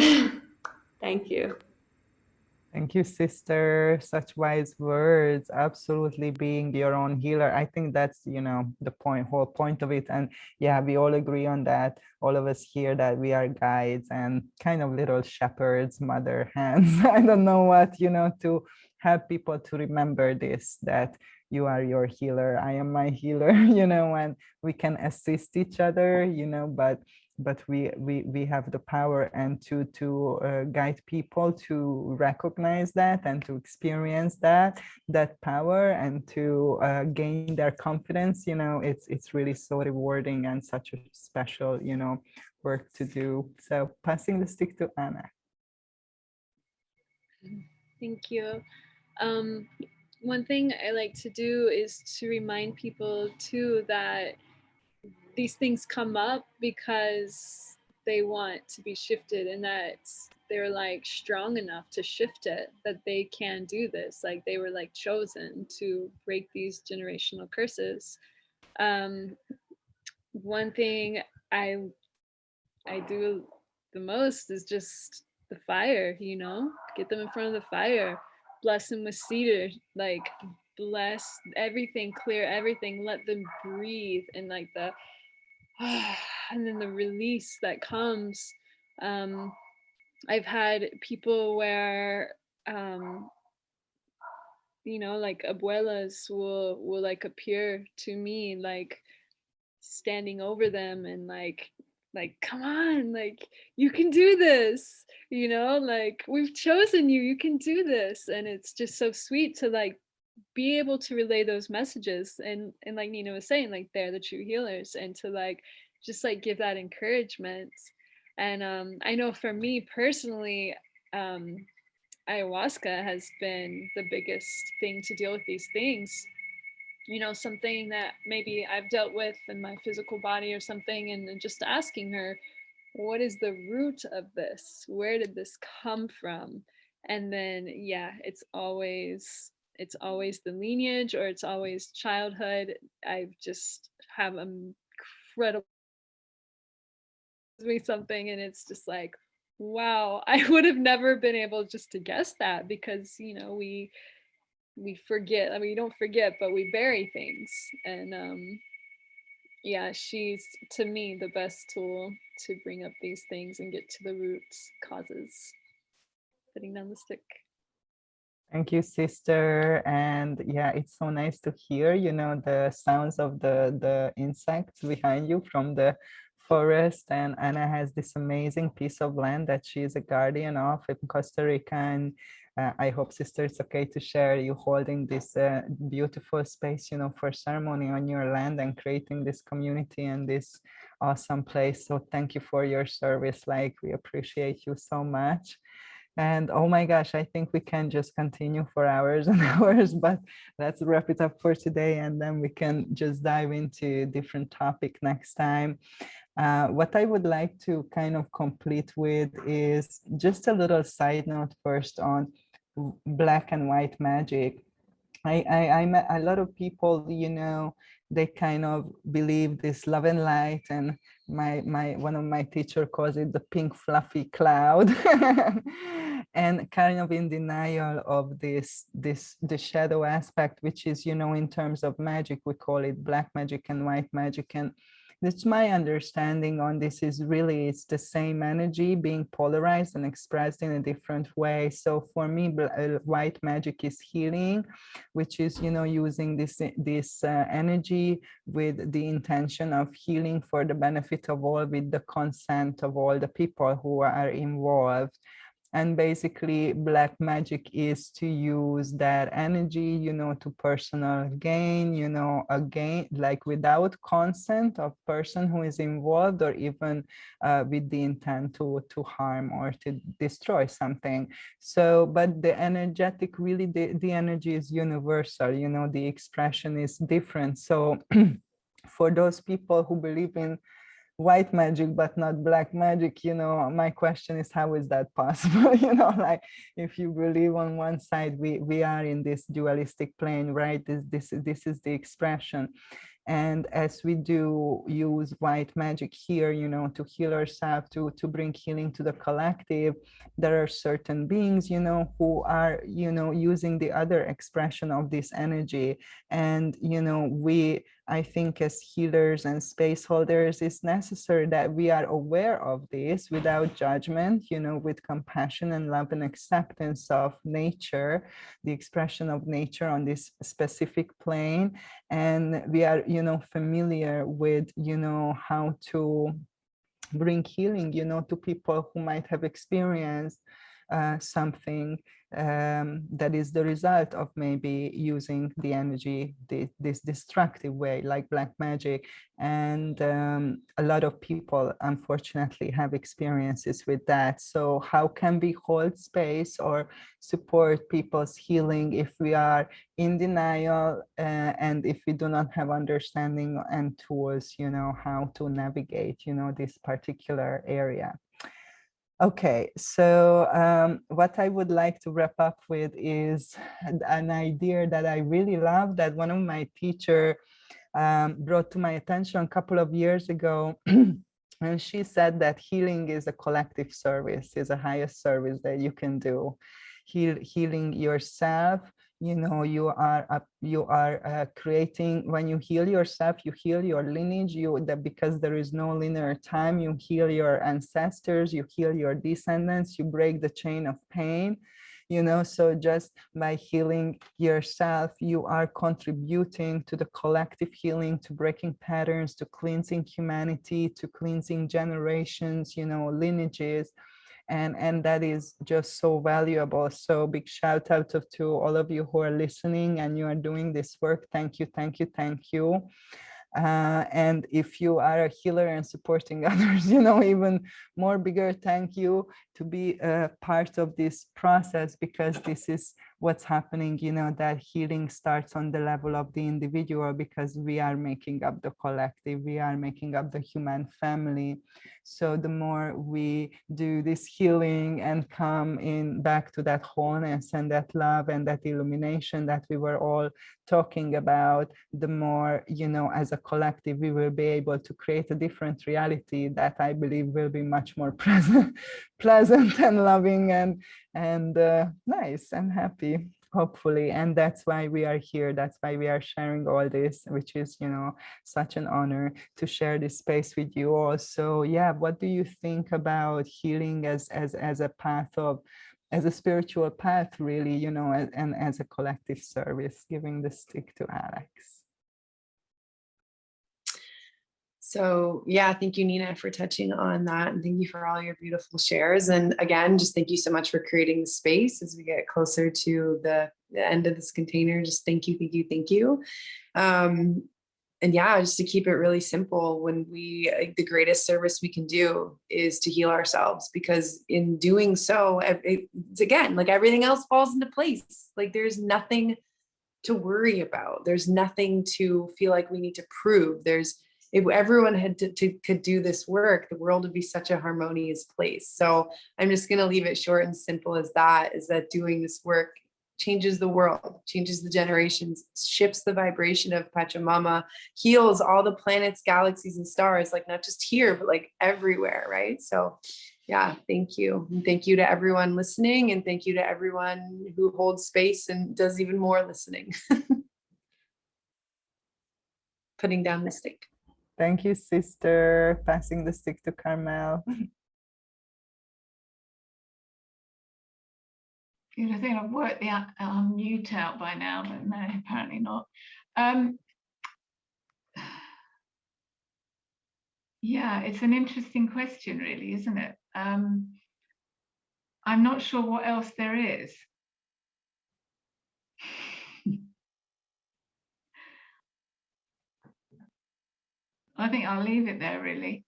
Thank you. Thank you, sister. Such wise words. Absolutely, being your own healer. I think that's, you know, the whole point of it. And yeah, we all agree on that. All of us here, that we are guides and kind of little shepherds, mother hands. I don't know what, you know, to help people to remember this, that you are your healer, I am my healer, you know, and we can assist each other, you know, but but we have the power and to guide people to recognize that and to experience that power and to gain their confidence. It's really so rewarding and such a special work to do. So passing the stick to Anna. Thank you. One thing I like to do is to remind people too that these things come up because they want to be shifted, and that they're like strong enough to shift it, that they can do this, like they were like chosen to break these generational curses. One thing I do the most is just the fire, get them in front of the fire, bless them with cedar, like bless everything, clear everything, let them breathe, and like the and then the release that comes. I've had people where like abuelas will like appear to me, like standing over them and like come on, like you can do this, like we've chosen you, you can do this. And it's just so sweet to like be able to relay those messages, and like Nina was saying, like they're the true healers, and to like just like give that encouragement. And I know for me personally, ayahuasca has been the biggest thing to deal with these things. Something that maybe I've dealt with in my physical body or something, and just asking her, what is the root of this? Where did this come from? And then, yeah, it's always the lineage, or it's always childhood. I just have incredible me something, and it's just like, wow, I would have never been able just to guess that, because we forget. I mean, you don't forget, but we bury things. And yeah, she's to me the best tool to bring up these things and get to the roots causes. Putting down the stick. Thank you, sister. And yeah, it's so nice to hear, the sounds of the insects behind you from the forest. And Anna has this amazing piece of land that she is a guardian of in Costa Rica. And I hope, sister, it's okay to share you holding this beautiful space, for ceremony on your land and creating this community and this awesome place. So thank you for your service. Like, we appreciate you so much. And oh my gosh, I think we can just continue for hours and hours, but let's wrap it up for today, and then we can just dive into a different topic next time. What I would like to kind of complete with is just a little side note first on black and white magic. I met a lot of people, they kind of believe this love and light, and one of my teacher calls it the pink fluffy cloud, and kind of in denial of the shadow aspect, which is, in terms of magic, we call it black magic and white magic. And that's my understanding on this, is really it's the same energy being polarized and expressed in a different way. So for me, white magic is healing, which is, using this energy with the intention of healing for the benefit of all, with the consent of all the people who are involved. And basically, black magic is to use that energy, to personal gain, again, like without consent of person who is involved, or even with the intent to harm or to destroy something. So, but the energetic, really, the energy is universal, the expression is different. So for those people who believe in white magic but not black magic, my question is, how is that possible? Like, if you believe on one side, we are in this dualistic plane, right? This is the expression. And as we do use white magic here, to heal ourselves, to bring healing to the collective, there are certain beings, who are, using the other expression of this energy. And, I think as healers and space holders, it's necessary that we are aware of this without judgment, with compassion and love and acceptance of nature, the expression of nature on this specific plane. And we are, familiar with, how to bring healing, you know, to people who might have experienced something that is the result of maybe using the energy this destructive way, like black magic. And a lot of people unfortunately have experiences with that. So how can we hold space or support people's healing if we are in denial and if we do not have understanding and tools, you know, how to navigate, you know, this particular area? Okay, so what I would like to wrap up with is an idea that I really love, that one of my teachers brought to my attention a couple of years ago. And she said that healing is a collective service, is the highest service that you can do. Healing yourself, you know, you are creating, when you heal yourself, you heal your lineage, because there is no linear time, you heal your ancestors, you heal your descendants, you break the chain of pain, you know. So just by healing yourself, you are contributing to the collective healing, to breaking patterns, to cleansing humanity, to cleansing generations, you know, lineages. And that is just so valuable. So big shout out to all of you who are listening and you are doing this work. Thank you, thank you, thank you. And if you are a healer and supporting others, you know, even more bigger thank you to be a part of this process, because this is what's happening, you know, that healing starts on the level of the individual, because we are making up the collective, we are making up the human family. So the more we do this healing and come in back to that wholeness and that love and that illumination that we were all talking about, the more, you know, as a collective, we will be able to create a different reality that I believe will be much more pleasant and loving and nice and happy, hopefully. And that's why we are here. That's why we are sharing all this, which is, you know, such an honor to share this space with you all. So yeah, what do you think about healing as a path of, as a spiritual path, really, you know, and as a collective service? Giving the stick to Alex. So yeah, thank you, Nina, for touching on that. And thank you for all your beautiful shares. And again, just thank you so much for creating the space as we get closer to the end of this container. Just thank you, thank you, thank you. And yeah, just to keep it really simple, when the greatest service we can do is to heal ourselves, because in doing so, it's again, like everything else falls into place. Like there's nothing to worry about. There's nothing to feel like we need to prove. If everyone could do this work, the world would be such a harmonious place. So I'm just going to leave it short and simple as that, is that doing this work changes the world, changes the generations, shifts the vibration of Pachamama, heals all the planets, galaxies, and stars, like not just here, but like everywhere, right? So yeah, thank you. And thank you to everyone listening, and thank you to everyone who holds space and does even more listening. Putting down the stick. Thank you, sister. Passing the stick to Carmel. Good. I think I've worked the mute out by now, but no, apparently not. Yeah, it's an interesting question, really, isn't it? I'm not sure what else there is. I think I'll leave it there, really.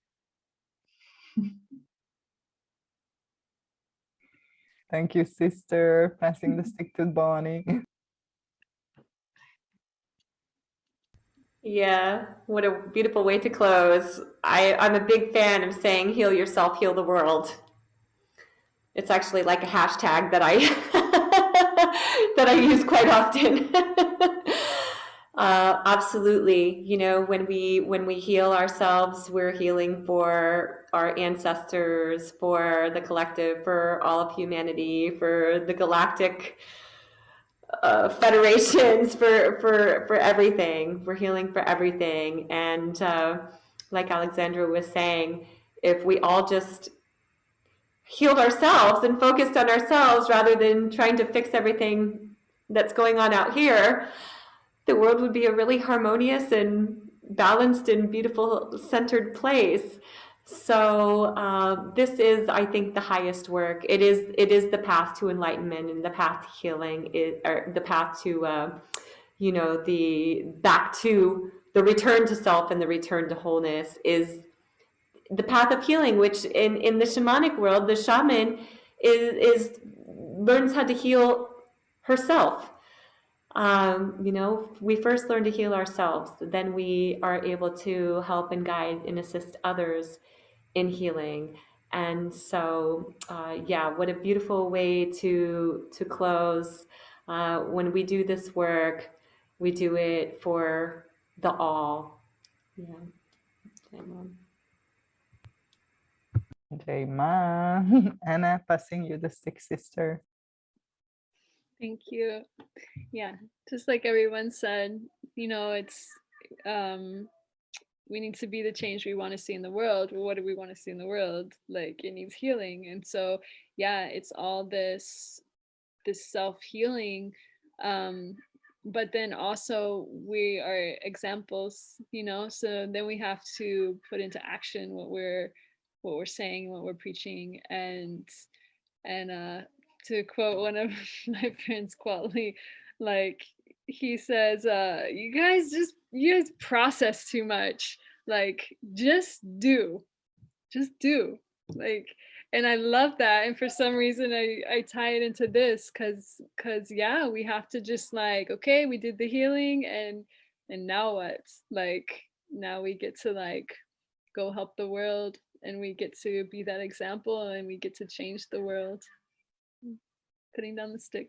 Thank you, sister. Passing the stick to Bonnie. Yeah, what a beautiful way to close. I'm a big fan of saying heal yourself, heal the world. It's actually like a hashtag that I that I use quite often. Absolutely. You know, when we heal ourselves, we're healing for our ancestors, for the collective, for all of humanity, for the galactic federations, for everything. We're healing for everything. And like Alexandra was saying, if we all just healed ourselves and focused on ourselves rather than trying to fix everything that's going on out here, the world would be a really harmonious and balanced and beautiful centered place. So this is, I think, the highest work. It is the path to enlightenment and the path to healing, or the path to the back to the return to self and the return to wholeness is the path of healing, which in the shamanic world, the shaman is learns how to heal herself. We first learn to heal ourselves, then we are able to help and guide and assist others in healing. And so, what a beautiful way to close. When we do this work, we do it for the all. Yeah. Amen. Jai Ma. Anna, passing you the stick, sister. Thank you. Yeah, just like everyone said, it's we need to be the change we want to see in the world. Well, what do we want to see in the world? Like, it needs healing. And so, yeah, it's all this self-healing, but then also we are examples, so then we have to put into action what we're saying, what we're preaching. And to quote one of my friends, Quatley, like, he says, you guys process too much. Like, just do, like. And I love that. And for some reason I tie it into this because yeah, we have to just, like, okay, we did the healing, and now what? Like, now we get to, like, go help the world, and we get to be that example, and we get to change the world. Putting down the stick.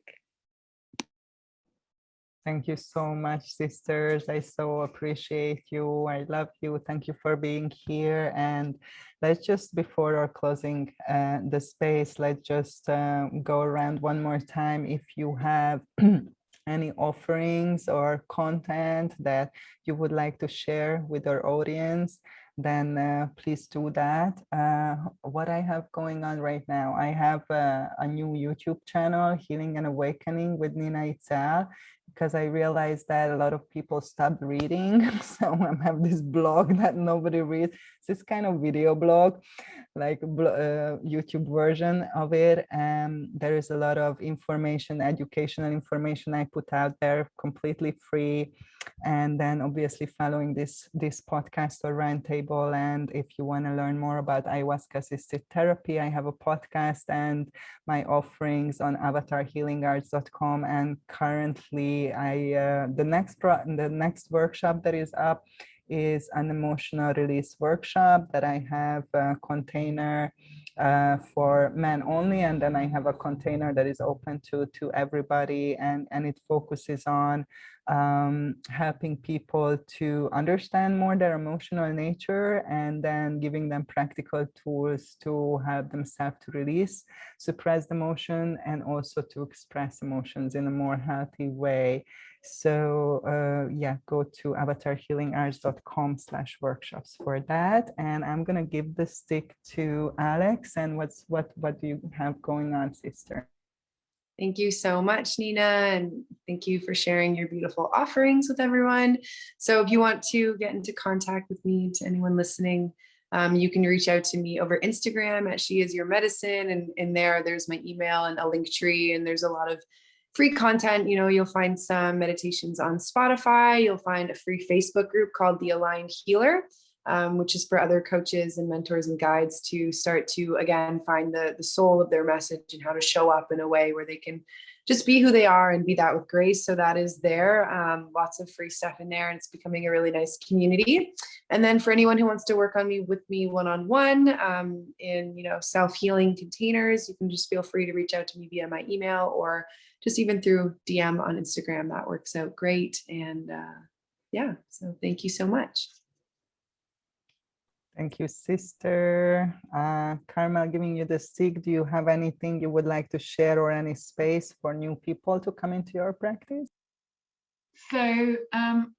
Thank you so much, sisters. I so appreciate you. I love you. Thank you for being here. And let's just, before our closing the space, let's just go around one more time. If you have any offerings or content that you would like to share with our audience, then please do that. What I have going on right now, I have a new YouTube channel, Healing and Awakening with Nina Itzel, because I realized that a lot of people stopped reading. So I have this blog that nobody reads. It's this kind of video blog, like YouTube version of it. And there is a lot of information, educational information I put out there, completely free. And then obviously following this podcast or roundtable. And if you want to learn more about ayahuasca assisted therapy, I have a podcast and my offerings on avatarhealingarts.com. And currently the next workshop that is up is an emotional release workshop that I have a container for men only, and then I have a container that is open to everybody, and it focuses on helping people to understand more their emotional nature, and then giving them practical tools to help themselves to release suppressed emotion and also to express emotions in a more healthy way. So go to avatarhealingarts.com/workshops for that. And I'm gonna give the stick to Alex. And what do you have going on, sister? Thank you so much, Nina, and thank you for sharing your beautiful offerings with everyone. So if you want to get into contact with me, to anyone listening, you can reach out to me over Instagram at She Is Your Medicine, and in there's my email and a link tree, and there's a lot of free content. You'll find some meditations on Spotify. You'll find a free Facebook group called The Aligned Healer, which is for other coaches and mentors and guides to start to, again, find the soul of their message and how to show up in a way where they can just be who they are and be that with grace. So that is there. Lots of free stuff in there, and it's becoming a really nice community. And then for anyone who wants to work with me one-on-one in self-healing containers, you can just feel free to reach out to me via my email or just even through DM on Instagram. That works out great. And so thank you so much. Thank you, sister. Carmel, giving you the stick. Do you have anything you would like to share, or any space for new people to come into your practice? So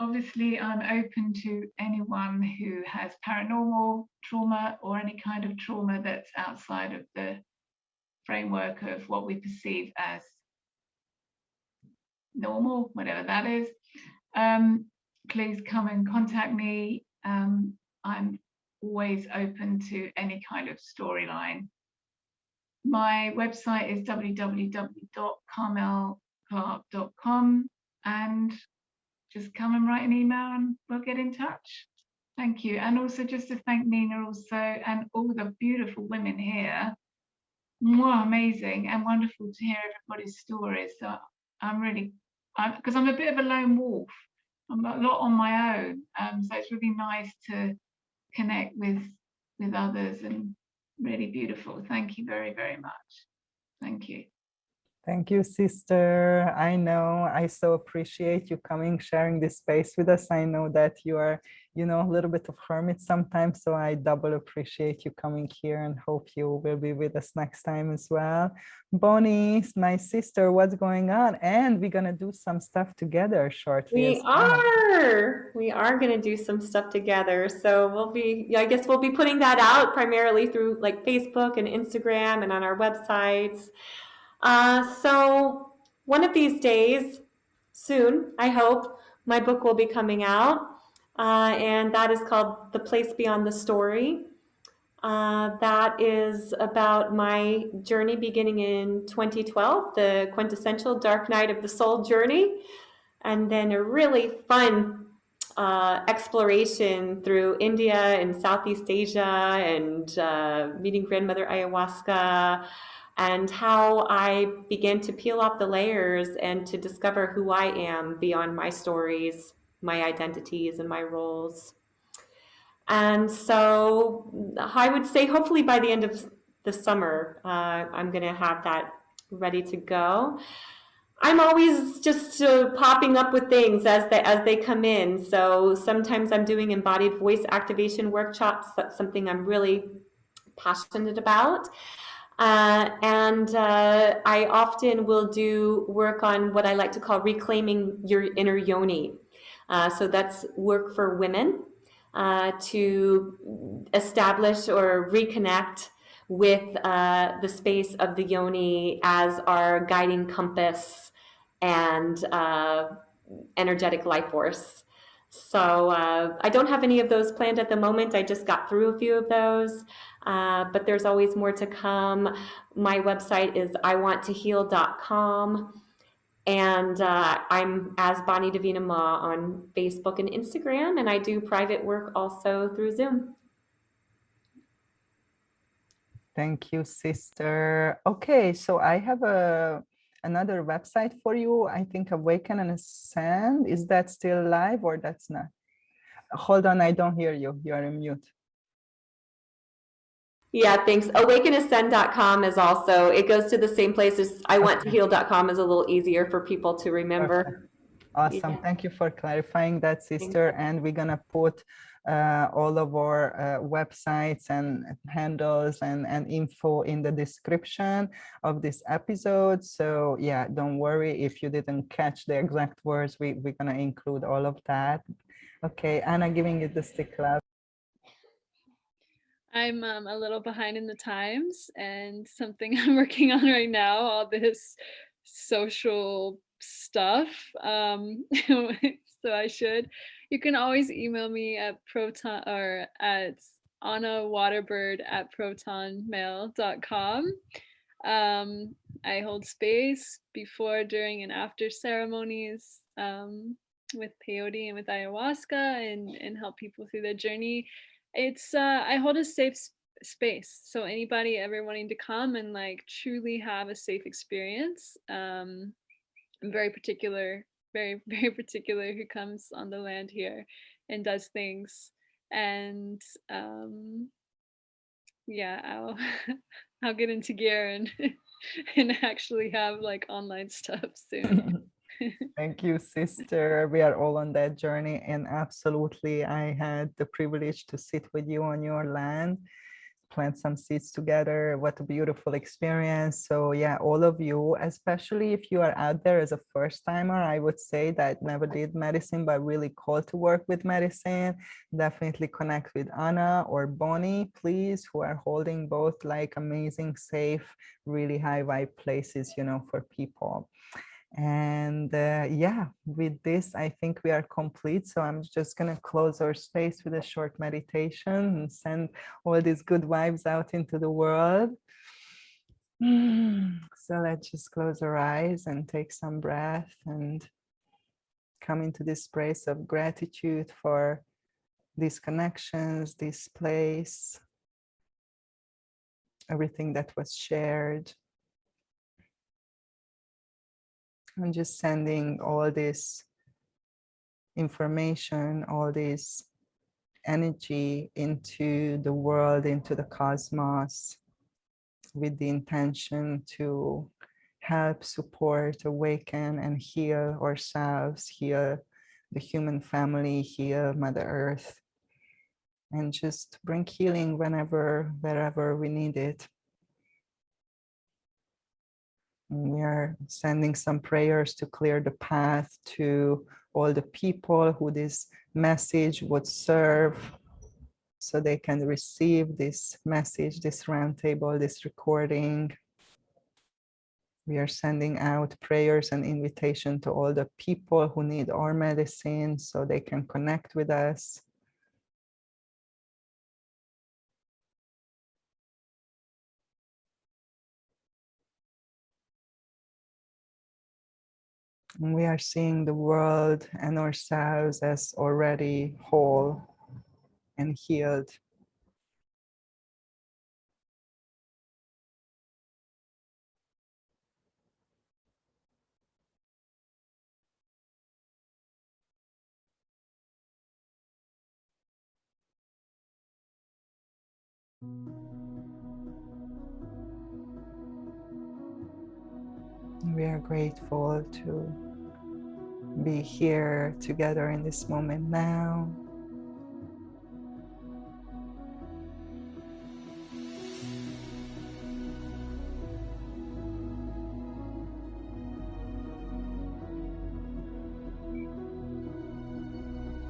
obviously I'm open to anyone who has paranormal trauma or any kind of trauma that's outside of the framework of what we perceive as normal, whatever that is. Please come and contact me. I'm always open to any kind of storyline. My website is www.carmelclark.com, and just come and write an email and we'll get in touch. Thank you. And also just to thank Nina also, and all the beautiful women here. More amazing and wonderful to hear everybody's stories. So I'm really, because I'm a bit of a lone wolf. I'm a lot on my own. So it's really nice to connect with others, and really beautiful. Thank you very, very much. Thank you. Thank you, sister. I know, I so appreciate you coming, sharing this space with us. I know that you are, you know, a little bit of hermit sometimes, so I double appreciate you coming here and hope you will be with us next time as well. Bonnie, my sister, what's going on? And we're gonna do some stuff together shortly as well. We are going to do some stuff together. So we'll be, yeah, I guess we'll be putting that out primarily through like Facebook and Instagram and on our websites. So one of these days, soon, I hope, my book will be coming out. And that is called The Place Beyond the Story. That is about my journey beginning in 2012, the quintessential dark night of the soul journey, and then a really fun exploration through India and Southeast Asia, and meeting grandmother ayahuasca, and how I began to peel off the layers and to discover who I am beyond my stories, my identities, and my roles. And so I would say hopefully by the end of the summer, I'm going to have that ready to go. I'm always just popping up with things as they come in. So sometimes I'm doing embodied voice activation workshops. That's something I'm really passionate about. And I often will do work on what I like to call reclaiming your inner Yoni. So that's work for women to establish or reconnect with the space of the Yoni as our guiding compass and energetic life force. So I don't have any of those planned at the moment. I just got through a few of those, but there's always more to come. My website is iwanttoheal.com, and I'm as Bonnie Davina Ma on Facebook and Instagram, and I do private work also through Zoom. Thank you, sister. Okay, so I have another website for you. I think Awaken and Ascend. Is that still live or that's not? Hold on, I don't hear you. You are on mute. Yeah, thanks. Awakenascend.com is also, it goes to the same place as iwanttoheal.com, is a little easier for people to remember. Perfect. Awesome. Yeah. Thank you for clarifying that, sister. And we're going to put all of our websites and handles and info in the description of this episode. So yeah, don't worry if you didn't catch the exact words. We're going to include all of that. Okay, Anna, giving you the stick love. I'm a little behind in the times, and something I'm working on right now, all this social stuff. So you can always email me at proton or at annawaterbird@protonmail.com. I hold space before, during, and after ceremonies with peyote and with ayahuasca, and help people through their journey. It's I hold a safe space, so anybody ever wanting to come and like truly have a safe experience, I'm very particular, very particular who comes on the land here and does things. And yeah, I'll get into gear and and actually have like online stuff soon. Thank you, sister. We are all on that journey, and absolutely, I had the privilege to sit with you on your land, plant some seeds together. What a beautiful experience. So yeah, all of you, especially if you are out there as a first timer, I would say that never did medicine but really called to work with medicine, definitely connect with Anna or Bonnie, please, who are holding both like amazing, safe, really high vibe places, you know, for people. And yeah, with this, I think we are complete. So I'm just going to close our space with a short meditation and send all these good vibes out into the world. So let's just close our eyes and take some breath and come into this place of gratitude for these connections, this place, everything that was shared. I'm just sending all this information, all this energy into the world, into the cosmos, with the intention to help, support, awaken, and heal ourselves, heal the human family, heal Mother Earth, and just bring healing whenever, wherever we need it. And we are sending some prayers to clear the path to all the people who this message would serve, so they can receive this message, this roundtable, this recording. We are sending out prayers and invitation to all the people who need our medicine so they can connect with us. And we are seeing the world and ourselves as already whole and healed. We are grateful to be here together in this moment now.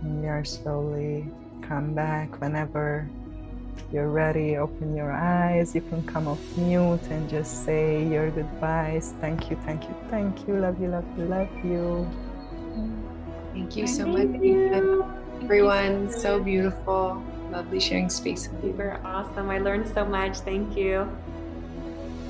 And we are slowly come back whenever you're ready. Open your eyes. You can come off mute and just say your goodbyes. Thank you, thank you, thank you. Love you, love you, love you. Thank you so much, everyone. So beautiful. Lovely sharing space with you. You were awesome. I learned so much. Thank you.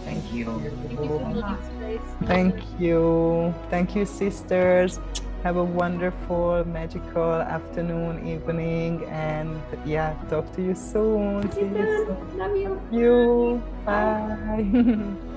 Thank you. Thank you for holding space. Thank you. Thank you, sisters. Have a wonderful, magical afternoon, evening, and yeah, talk to you soon. See you soon. Love you. You. Bye.